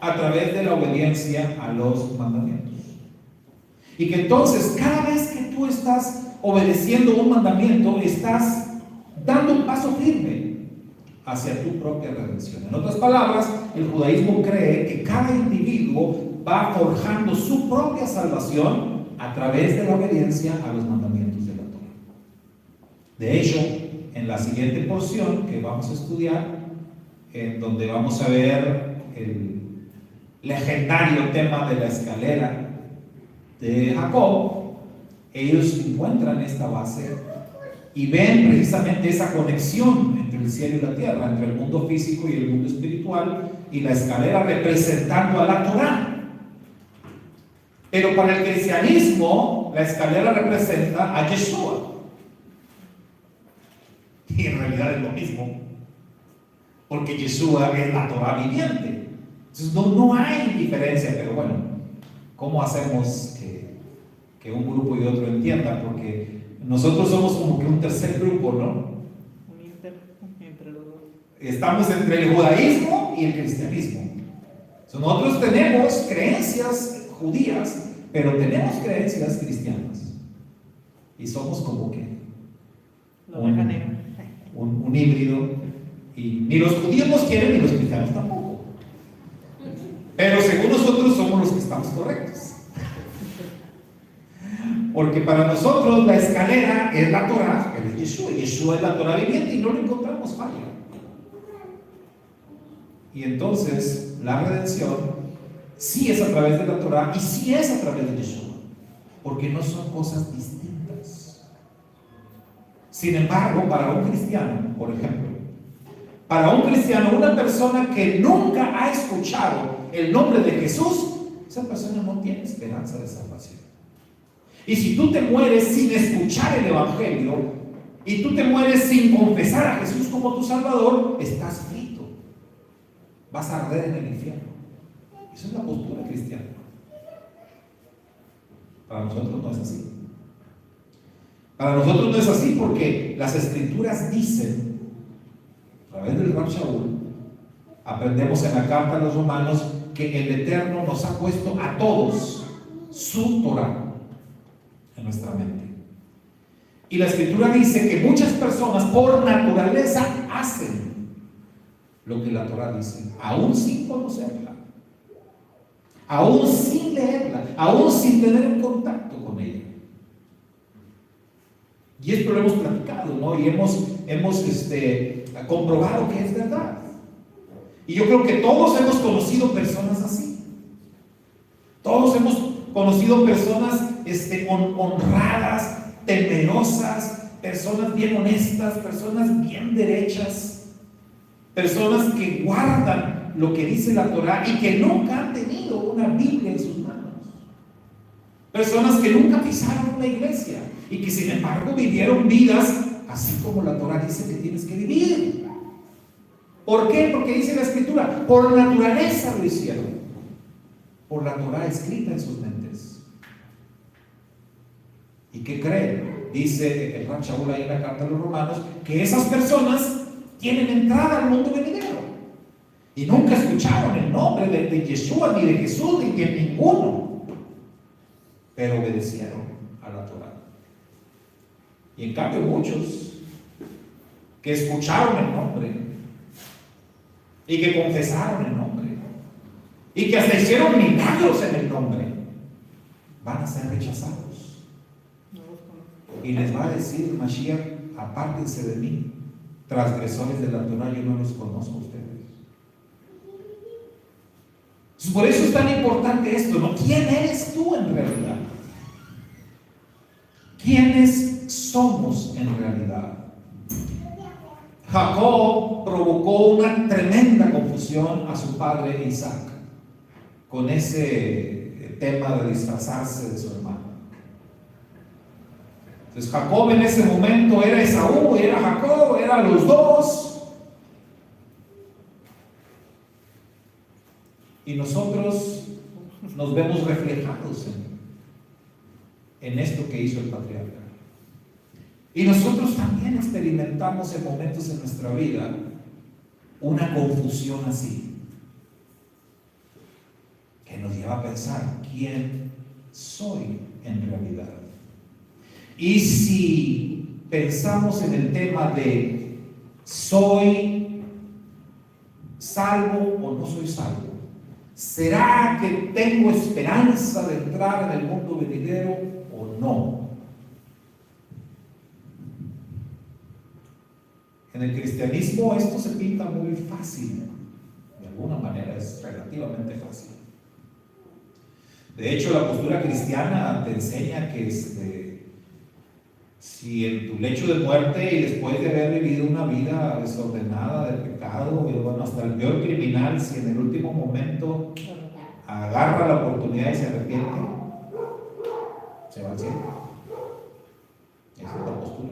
a través de la obediencia a los mandamientos. Y que entonces cada vez que tú estás obedeciendo un mandamiento, estás dando un paso firme hacia tu propia redención. En otras palabras, el judaísmo cree que cada individuo va forjando su propia salvación a través de la obediencia a los mandamientos de la Torah. De hecho, en la siguiente porción que vamos a estudiar, en donde vamos a ver el legendario tema de la escalera de Jacob, ellos encuentran esta base y ven precisamente esa conexión entre el cielo y la tierra, entre el mundo físico y el mundo espiritual, y la escalera representando a la Torah. Pero para el cristianismo, la escalera representa a Yeshua. Y en realidad es lo mismo, porque Yeshua es la Torah viviente. Entonces no hay diferencia, pero bueno, ¿cómo hacemos que un grupo y otro entiendan? Porque nosotros somos como que un tercer grupo, ¿no? Un inter entre los dos. Estamos entre el judaísmo y el cristianismo. Nosotros tenemos creencias judías, pero tenemos creencias cristianas. Y somos como que La oveja negra. un híbrido. Y ni los judíos nos quieren, ni los cristianos tampoco. Pero según nosotros somos los que estamos correctos. Porque para nosotros la escalera es la Torah, es Yeshua. Yeshua es la Torah viviente y no le encontramos falla. Y entonces la redención sí es a través de la Torah y sí es a través de Yeshua. Porque no son cosas distintas. Sin embargo, para un cristiano, por ejemplo, una persona que nunca ha escuchado el nombre de Jesús, esa persona no tiene esperanza de salvación. Y si tú te mueres sin escuchar el Evangelio, y tú te mueres sin confesar a Jesús como tu Salvador, estás frito. Vas a arder en el infierno. Esa es la postura cristiana. Para nosotros no es así. Para nosotros no es así porque las Escrituras dicen a través del Rab Shaul, aprendemos en la carta a los romanos que el Eterno nos ha puesto a todos su Torah en nuestra mente. Y la Escritura dice que muchas personas por naturaleza hacen lo que la Torah dice, aún sin conocerla, aún sin leerla, aún sin tener un contacto con ella. Y esto lo hemos platicado, ¿no? Y hemos comprobado que es verdad. Y yo creo que todos hemos conocido personas así. Todos hemos conocido personas honradas, temerosas, personas bien honestas, personas bien derechas, personas que guardan lo que dice la Torah y que nunca han tenido una Biblia en sus manos. Personas que nunca pisaron una iglesia y que sin embargo vivieron vidas así como la Torah dice que tienes que vivir. ¿Por qué? Porque dice la Escritura, por naturaleza lo hicieron, por la Torah escrita en sus mentes. ¿Y qué creen? Dice el Rab Shaul ahí en la carta a los romanos, que esas personas tienen entrada al mundo venidero y nunca escucharon el nombre de Yeshua, ni de Jesús, ni de ninguno, pero obedecieron a la Torah. Y en cambio muchos que escucharon el nombre y que confesaron el nombre y que hasta hicieron milagros en el nombre, van a ser rechazados. Y les va a decir Mashiach, apártense de mí, transgresores de la Torah, yo no los conozco a ustedes. Por eso es tan importante esto, ¿no? ¿Quién eres tú en realidad? ¿Quiénes somos en realidad? Jacob provocó una tremenda confusión a su padre Isaac con ese tema de disfrazarse de su hermano. Entonces Jacob en ese momento era Esaú, era Jacob, eran los dos. Y nosotros nos vemos reflejados en esto que hizo el patriarca. Y nosotros también experimentamos en momentos en nuestra vida una confusión así, que nos lleva a pensar quién soy en realidad. Y si pensamos en el tema de ¿soy salvo o no soy salvo? ¿Será que tengo esperanza de entrar en el mundo venidero o no? En el cristianismo esto se pinta muy fácil, de alguna manera es relativamente fácil. De hecho, la postura cristiana te enseña que si en tu lecho de muerte y después de haber vivido una vida desordenada de pecado, bueno, hasta el peor criminal, si en el último momento agarra la oportunidad y se arrepiente, se va al cielo. Esa es la postura.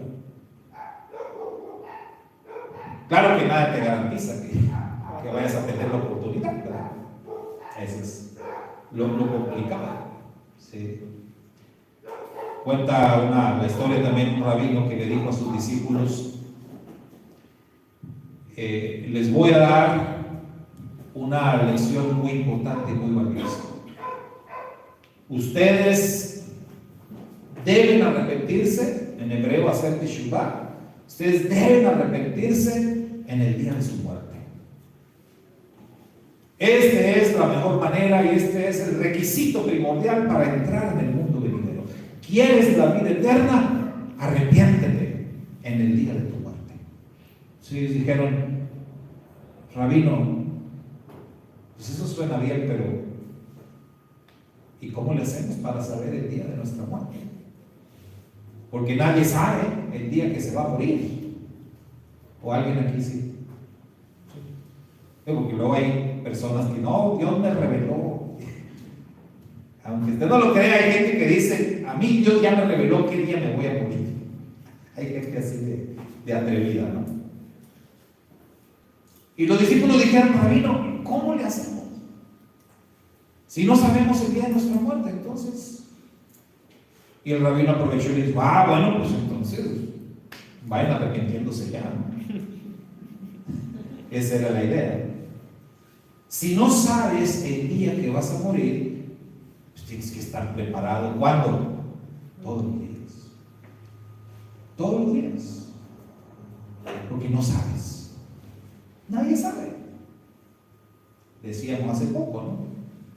Claro que nada te garantiza que vayas a tener la oportunidad, ¿verdad? Eso es lo complicado. ¿Sí? Cuenta la historia también un rabino que le dijo a sus discípulos, les voy a dar una lección muy importante y muy valiosa. Ustedes deben arrepentirse, en hebreo hacer teshuvah, ustedes deben arrepentirse en el día de su muerte. Esta es la mejor manera y este es el requisito primordial para entrar en el mundo venidero. ¿Quieres la vida eterna? Arrepiéntete en el día de tu muerte. Sí, dijeron, rabino, pues eso suena bien, pero ¿y cómo le hacemos para saber el día de nuestra muerte? Porque nadie sabe el día que se va a morir. ¿O alguien aquí sí? Porque luego hay personas que no, Dios me reveló. Aunque usted no lo crea, hay gente que dice, a mí Dios ya me reveló qué día me voy a morir. Hay gente así de atrevida, ¿no? Y los discípulos dijeron, rabino, ¿cómo le hacemos? Si no sabemos el día de nuestra muerte, entonces. Y el rabino aprovechó y le dijo, bueno, pues entonces vayan arrepintiéndose ya, ¿no? Esa era la idea. Si no sabes el día que vas a morir, pues tienes que estar preparado. ¿Cuándo? Todos los días. Todos los días. Porque no sabes. Nadie sabe. Decíamos hace poco, ¿no?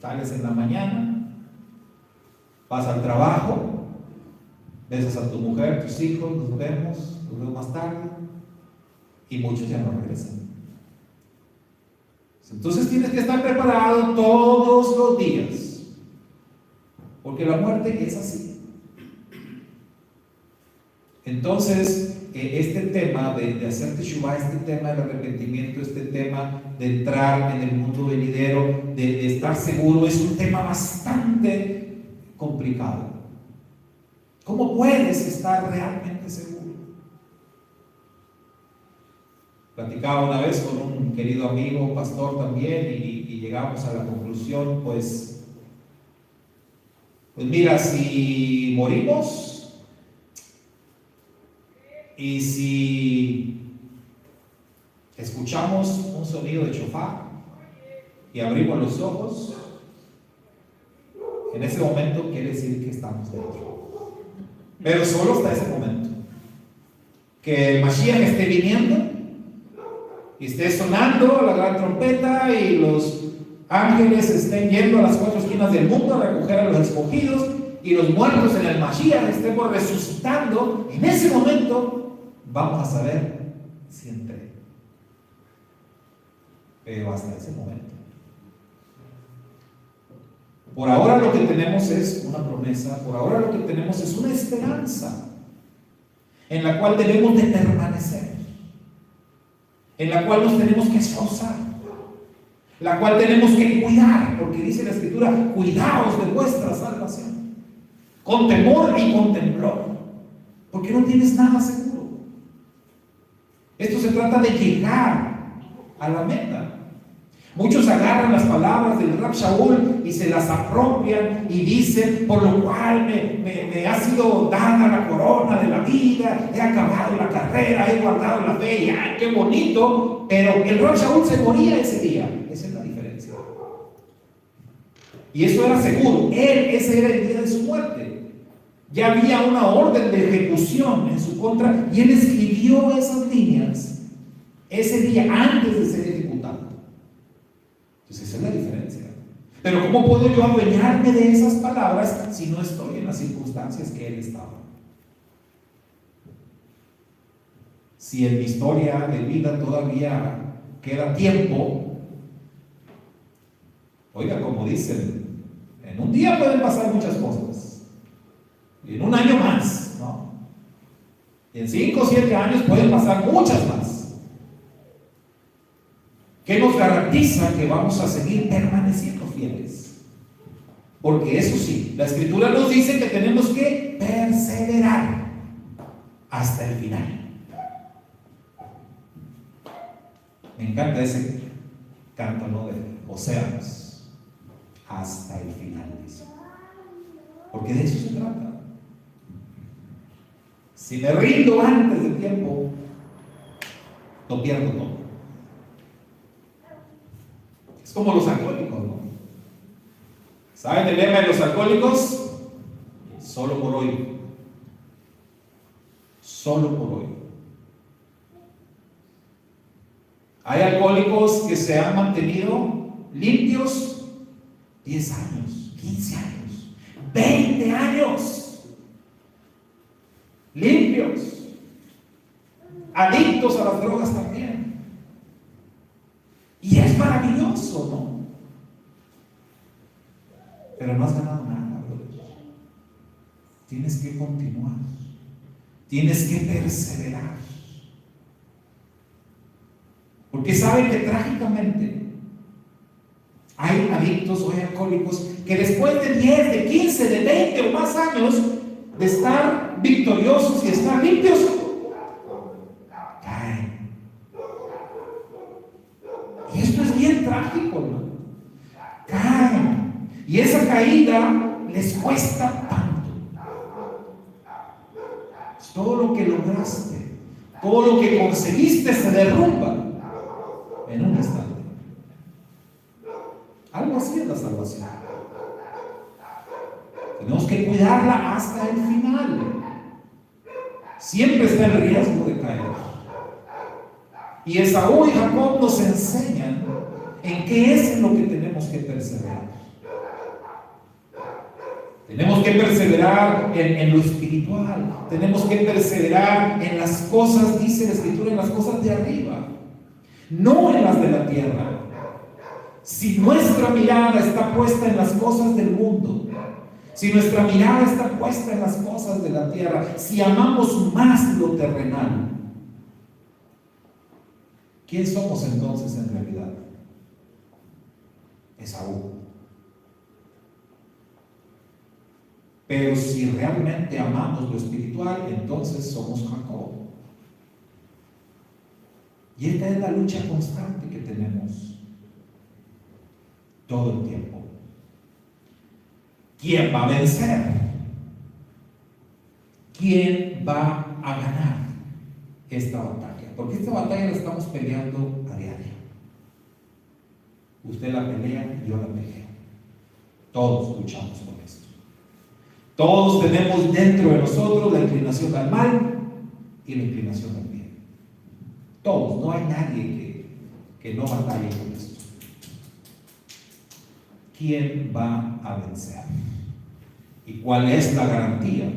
Sales en la mañana, vas al trabajo, besas a tu mujer, tus hijos, nos vemos más tarde, y muchos ya no regresan. Entonces tienes que estar preparado todos los días, porque la muerte es así. Entonces, este tema de hacer teshuvá, este tema del arrepentimiento, este tema de entrar en el mundo venidero, de estar seguro, es un tema bastante complicado. ¿Cómo puedes estar realmente seguro? Platicaba una vez con un querido amigo, pastor también, y llegamos a la conclusión, pues mira, si morimos y si escuchamos un sonido de shofar y abrimos los ojos, en ese momento quiere decir que estamos dentro. Pero solo hasta ese momento. Que el Mashiach esté viniendo y esté sonando la gran trompeta y los ángeles estén yendo a las cuatro esquinas del mundo a recoger a los escogidos y los muertos en el Mashiach estemos resucitando, en ese momento vamos a saber si entré. Pero hasta ese momento. Por ahora lo que tenemos es una promesa, por ahora lo que tenemos es una esperanza en la cual debemos de permanecer, en la cual nos tenemos que esforzar, la cual tenemos que cuidar, porque dice la Escritura, cuidaos de vuestra salvación, con temor y con temblor, porque no tienes nada seguro. Esto se trata de llegar a la meta. Muchos agarran las palabras del Rab Shaul y se las apropian y dicen, por lo cual me ha sido dada la corona de la vida, he acabado la carrera, he guardado la fe, y ¡ay, qué bonito! Pero el Rab Shaul se moría ese día. Esa es la diferencia. Y eso era seguro. Ese era el día de su muerte. Ya había una orden de ejecución en su contra y él escribió esas líneas ese día antes de ser ejecutado. Entonces esa es la diferencia. Pero ¿cómo puedo yo adueñarme de esas palabras si no estoy en las circunstancias que él estaba? Si en mi historia de vida todavía queda tiempo, oiga, como dicen, en un día pueden pasar muchas cosas, y en un año más, ¿no? Y en 5 o 7 años pueden pasar muchas más. ¿Qué nos garantiza que vamos a seguir permaneciendo fieles? Porque eso sí, la Escritura nos dice que tenemos que perseverar hasta el final. Me encanta ese canto, ¿no? De Oseas, hasta el final, dice. Porque de eso se trata. Si me rindo antes del tiempo, lo pierdo todo. Es como los alcohólicos, ¿no? ¿Saben el lema de los alcohólicos? Solo por hoy. Solo por hoy. Hay alcohólicos que se han mantenido limpios 10 años, 15 años, 20 años. Limpios. Adictos a las drogas también. Y es maravilloso, ¿no? Pero no has ganado nada, brother. Tienes que continuar. Tienes que perseverar. Porque saben que trágicamente hay adictos o hay alcohólicos que después de 10, de 15, de 20 o más años de estar victoriosos y estar limpios, caen. Y esto es bien trágico, ¿no? Caen. Y esa caída les cuesta tanto. Todo lo que lograste, todo lo que conseguiste se derrumba en la salvación. Tenemos que cuidarla hasta el final. Siempre está el riesgo de caer. Y Esaú y Jacob nos enseñan en qué es en lo que tenemos que perseverar. Tenemos que perseverar en lo espiritual. Tenemos que perseverar en las cosas, dice la Escritura, en las cosas de arriba, no en las de la tierra. Si nuestra mirada está puesta en las cosas del mundo, si nuestra mirada está puesta en las cosas de la tierra, si amamos más lo terrenal, ¿quién somos entonces en realidad? Esaú. Pero si realmente amamos lo espiritual, entonces somos Jacob. Y esta es la lucha constante que tenemos todo el tiempo. ¿Quién va a vencer? ¿Quién va a ganar esta batalla? Porque esta batalla la estamos peleando a diario. Usted la pelea, yo la peleo. Todos luchamos con esto. Todos tenemos dentro de nosotros la inclinación al mal y la inclinación al bien. Todos, no hay nadie que no batalle con esto. ¿Quién va a vencer? ¿Y cuál es la garantía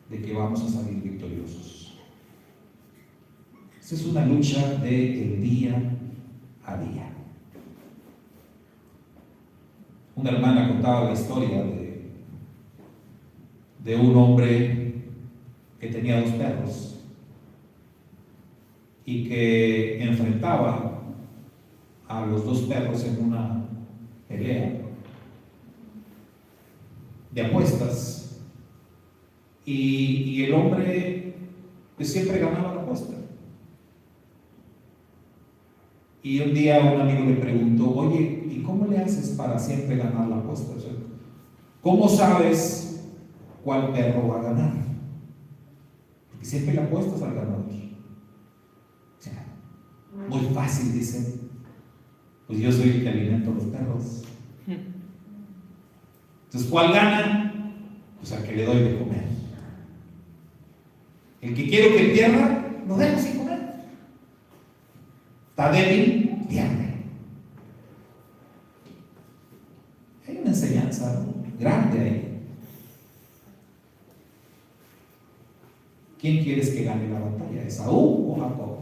de que vamos a salir victoriosos? Esta es una lucha del día a día. Una hermana contaba la historia de un hombre que tenía 2 perros y que enfrentaba a los 2 perros en una pelea de apuestas, y el hombre pues siempre ganaba la apuesta. Y un día un amigo le preguntó: oye, ¿y cómo le haces para siempre ganar la apuesta? O sea, ¿cómo sabes cuál perro va a ganar? Porque siempre le apuestas al ganador. O sea, muy fácil, dice. Pues yo soy el que alimento a los perros. Entonces, ¿cuál gana? Pues al que le doy de comer. El que quiero que pierda, lo dejo sin comer. Está débil, pierde. Hay una enseñanza grande ahí. ¿Quién quieres que gane la batalla? ¿Esaú o Jacob?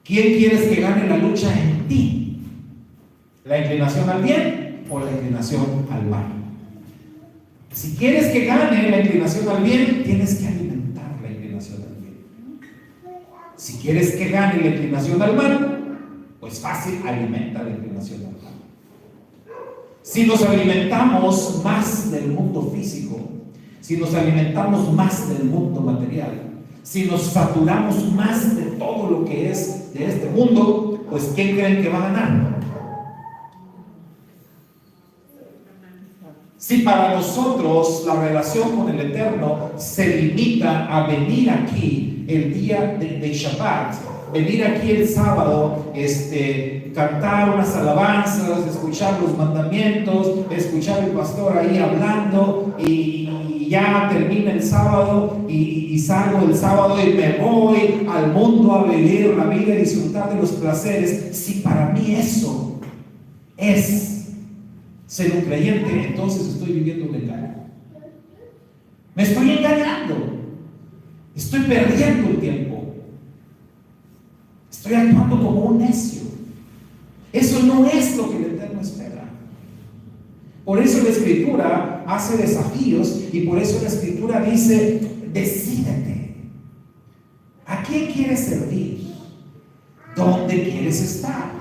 ¿Quién quieres que gane la lucha en ti? ¿La inclinación al bien o la inclinación al mal? Si quieres que gane la inclinación al bien, tienes que alimentar la inclinación al bien. Si quieres que gane la inclinación al mal, pues fácil, alimenta la inclinación al mal. Si nos alimentamos más del mundo físico, si nos alimentamos más del mundo material, si nos saturamos más de todo lo que es de este mundo, pues ¿quién creen que va a ganar? Si para nosotros la relación con el Eterno se limita a venir aquí el día de Shabbat, venir aquí el sábado, cantar unas alabanzas, escuchar los mandamientos, escuchar el pastor ahí hablando, y ya termina el sábado y salgo del sábado y me voy al mundo a vivir la vida y disfrutar de los placeres, si para mí eso es ser un creyente, entonces estoy viviendo un engaño. Me estoy engañando. Estoy perdiendo el tiempo. Estoy actuando como un necio. Eso no es lo que el Eterno espera. Por eso la Escritura hace desafíos, y por eso la Escritura dice: decídete. ¿A quién quieres servir? ¿Dónde quieres estar?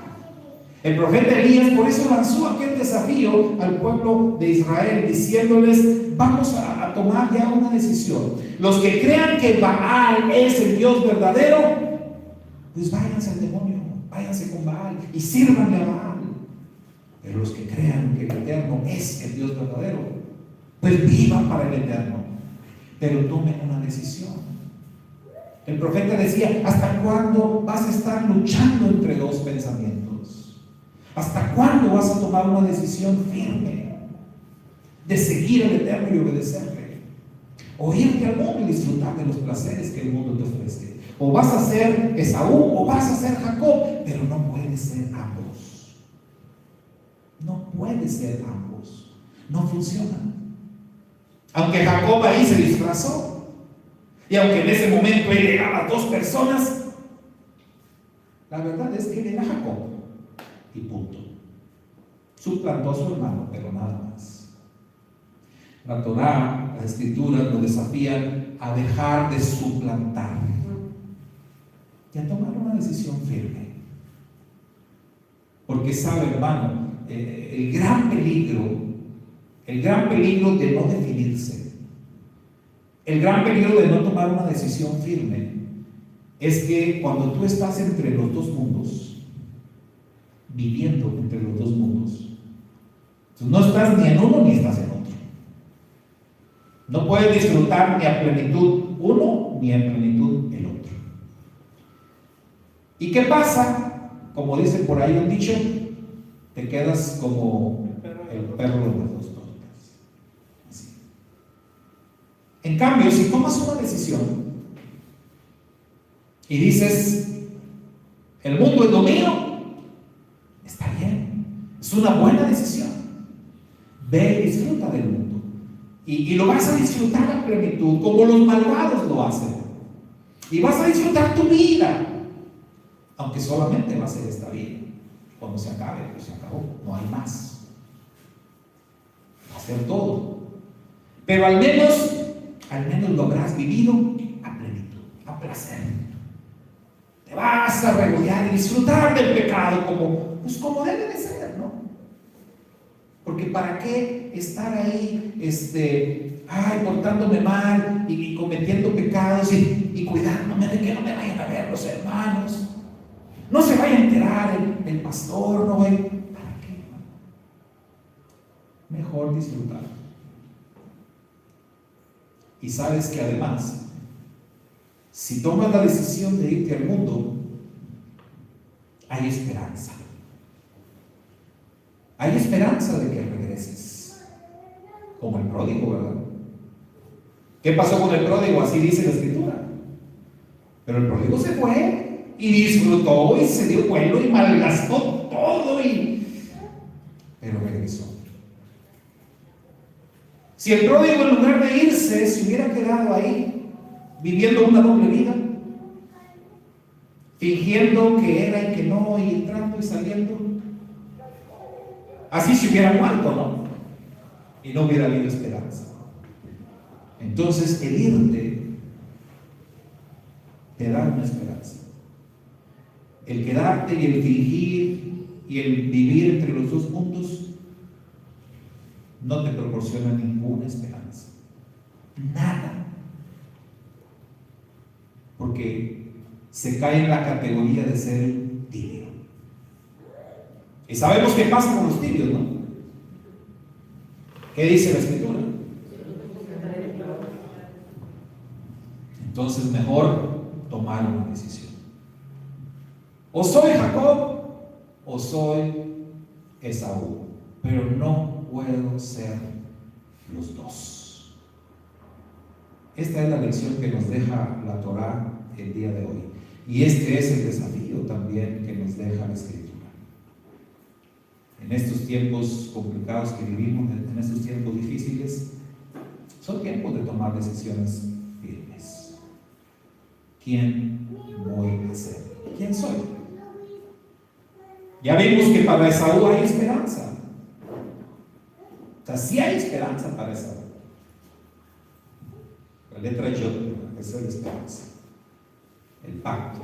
El profeta Elías por eso lanzó aquel desafío al pueblo de Israel, diciéndoles: vamos a tomar ya una decisión. Los que crean que Baal es el Dios verdadero, pues váyanse al demonio, váyanse con Baal y sírvanle a Baal. Pero los que crean que el Eterno es el Dios verdadero, pues vivan para el Eterno, pero tomen una decisión. El profeta decía: ¿hasta cuándo vas a estar luchando entre 2 pensamientos? ¿Hasta cuándo vas a tomar una decisión firme de seguir al Eterno y obedecerle? O irte al mundo y disfrutar de los placeres que el mundo te ofrece. O vas a ser Esaú o vas a ser Jacob, pero no puedes ser ambos. No puedes ser ambos. No funciona. Aunque Jacob ahí se disfrazó, y aunque en ese momento él era a 2 personas, la verdad es que él era Jacob y punto. Suplantó a su hermano, pero nada más. La Torá, las Escrituras nos desafían a dejar de suplantar y a tomar una decisión firme. Porque sabe, hermano, el gran peligro de no definirse, el gran peligro de no tomar una decisión firme, es que cuando tú estás entre los dos mundos, viviendo entre los dos mundos, tú no estás ni en uno ni estás en otro. No puedes disfrutar ni a plenitud uno ni en plenitud el otro. ¿Y qué pasa? Como dice por ahí un dicho, te quedas como el perro de las 2 tortas. Así. En cambio, si tomas una decisión y dices, el mundo es lo mío, está bien, es una buena decisión. Ve y disfruta del mundo. Y lo vas a disfrutar a plenitud, como los malvados lo hacen. Y vas a disfrutar tu vida, aunque solamente va a ser esta vida. Cuando se acabe, pues se acabó, no hay más. Va a ser todo. Pero al menos lo habrás vivido a plenitud, a placer. Te vas a regodear y disfrutar del pecado como debe de ser, ¿no? Porque ¿para qué estar ahí, portándome mal y cometiendo pecados y cuidándome de que no me vayan a ver los hermanos? No se vaya a enterar el pastor, no vaya. ¿Para qué? Mejor disfrutar. Y sabes que además, si tomas la decisión de irte al mundo, hay esperanza. Hay esperanza de que regreses, como el pródigo, ¿verdad? ¿Qué pasó con el pródigo? Así dice la Escritura. Pero el pródigo se fue y disfrutó y se dio vuelo y malgastó todo, pero regresó. Si el pródigo, en lugar de irse, se hubiera quedado ahí, viviendo una doble vida, fingiendo que era y que no, y entrando y saliendo, así se hubiera muerto, ¿no? Y no hubiera habido esperanza. Entonces, el irte te da una esperanza. El quedarte y el fingir y el vivir entre los dos mundos no te proporciona ninguna esperanza. Nada. Porque se cae en la categoría de ser tibio. Y sabemos qué pasa con los tibios, ¿no? ¿Qué dice la Escritura? Entonces, mejor tomar una decisión. O soy Jacob o soy Esaú, pero no puedo ser los dos. Esta es la lección que nos deja la Torá el día de hoy. Y este es el desafío también que nos deja la Escritura. En estos tiempos complicados que vivimos, en estos tiempos difíciles, son tiempos de tomar decisiones firmes. ¿Quién voy a ser? ¿Quién soy? Ya vimos que para Esaú hay esperanza. O sea, sí hay esperanza para Esaú. La letra Yod, esa es la esperanza. El pacto,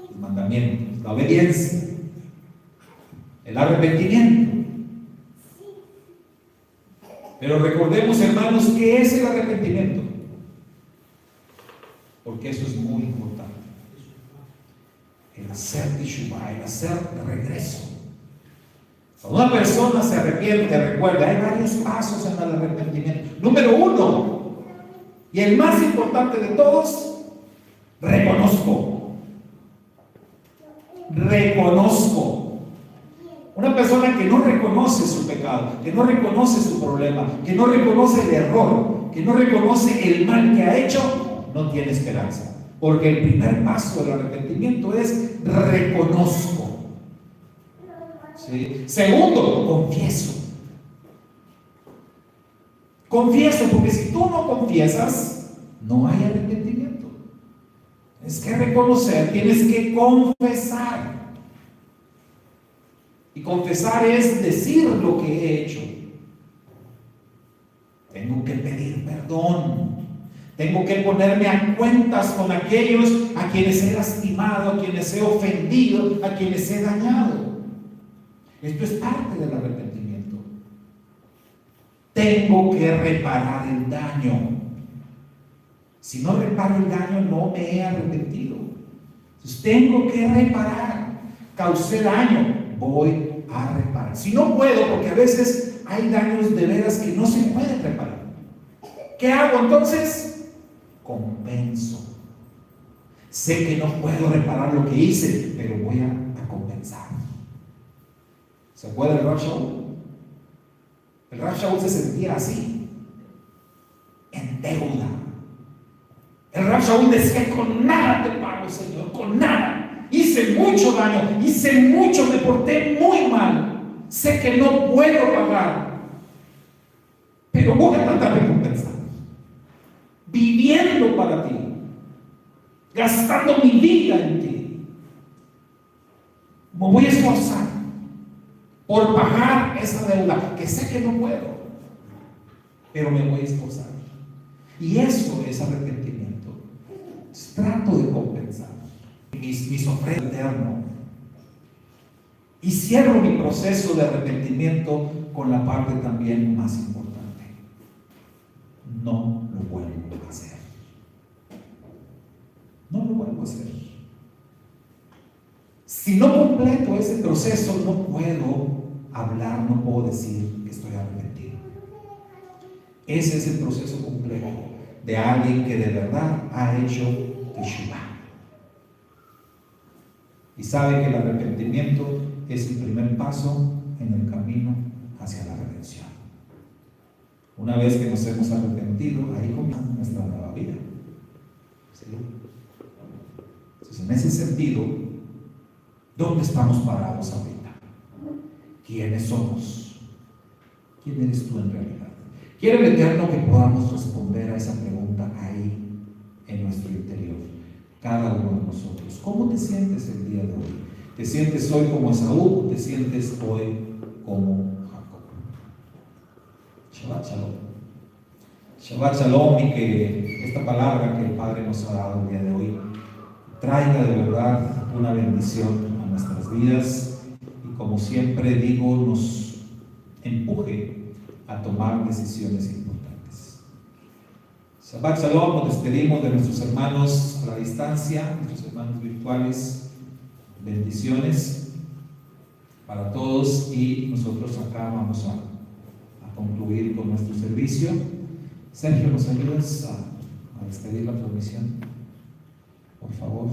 los mandamientos, la obediencia, el arrepentimiento. Pero recordemos, hermanos, ¿qué es el arrepentimiento? Porque eso es muy importante. El hacer teshuvah, el hacer regreso. Cuando una persona se arrepiente, recuerda, hay varios pasos en el arrepentimiento. Número 1, y el más importante de todos, reconozco. Una persona que no reconoce su pecado, que no reconoce su problema, que no reconoce el error, que no reconoce el mal que ha hecho, no tiene esperanza. Porque el primer paso del arrepentimiento es reconozco. ¿Sí? Segundo, confieso. Confieso, porque si tú no confiesas, no hay arrepentimiento. Tienes que reconocer, tienes que confesar. Y confesar es decir lo que he hecho. Tengo que pedir perdón. Tengo que ponerme a cuentas con aquellos a quienes he lastimado, a quienes he ofendido, a quienes he dañado. Esto es parte del arrepentimiento. Tengo que reparar el daño. Si no reparo el daño, no me he arrepentido. Entonces tengo que reparar. Causé daño, voy a reparar. Si no puedo, porque a veces hay daños de veras que no se pueden reparar, ¿qué hago entonces? Compenso. Sé que no puedo reparar lo que hice, pero voy a compensar. ¿Se acuerda del Rav Shaul? El Rav Shaul se sentía así, en deuda. El Rav Shaul decía: con nada te pago, Señor, con nada. Hice mucho daño, hice mucho, me porté muy mal. Sé que no puedo pagar, pero voy a tratar de compensar. Viviendo para ti, gastando mi vida en ti. Me voy a esforzar por pagar esa deuda, que sé que no puedo, pero me voy a esforzar. Y eso es arrepentimiento. Trato de compensar mis ofrendas eterno. Y cierro mi proceso de arrepentimiento con la parte también más importante. No lo vuelvo a hacer. No lo vuelvo a hacer. Si no completo ese proceso, no puedo hablar, no puedo decir que estoy arrepentido. Ese es el proceso completo de alguien que de verdad ha hecho Teshuvah. Y sabe que el arrepentimiento es el primer paso en el camino hacia la redención. Una vez que nos hemos arrepentido, ahí comienza nuestra nueva vida. ¿Sí? Entonces, en ese sentido, ¿dónde estamos parados ahorita? ¿Quiénes somos? ¿Quién eres tú en realidad? Quiere el Eterno que podamos responder a esa pregunta ahí en nuestro interior, cada uno de nosotros. ¿Cómo te sientes el día de hoy? ¿Te sientes hoy como Esaú o te sientes hoy como Jacob? Shabbat Shalom. Shabbat Shalom, y que esta palabra que el Padre nos ha dado el día de hoy traiga de verdad una bendición a nuestras vidas y, como siempre digo, nos empuje a tomar decisiones importantes. Shabbat Shalom. Nos despedimos de nuestros hermanos a la distancia, nuestros hermanos virtuales. Bendiciones para todos, y nosotros acá vamos a concluir con nuestro servicio. Sergio, ¿nos ayudas a despedir la transmisión? Por favor.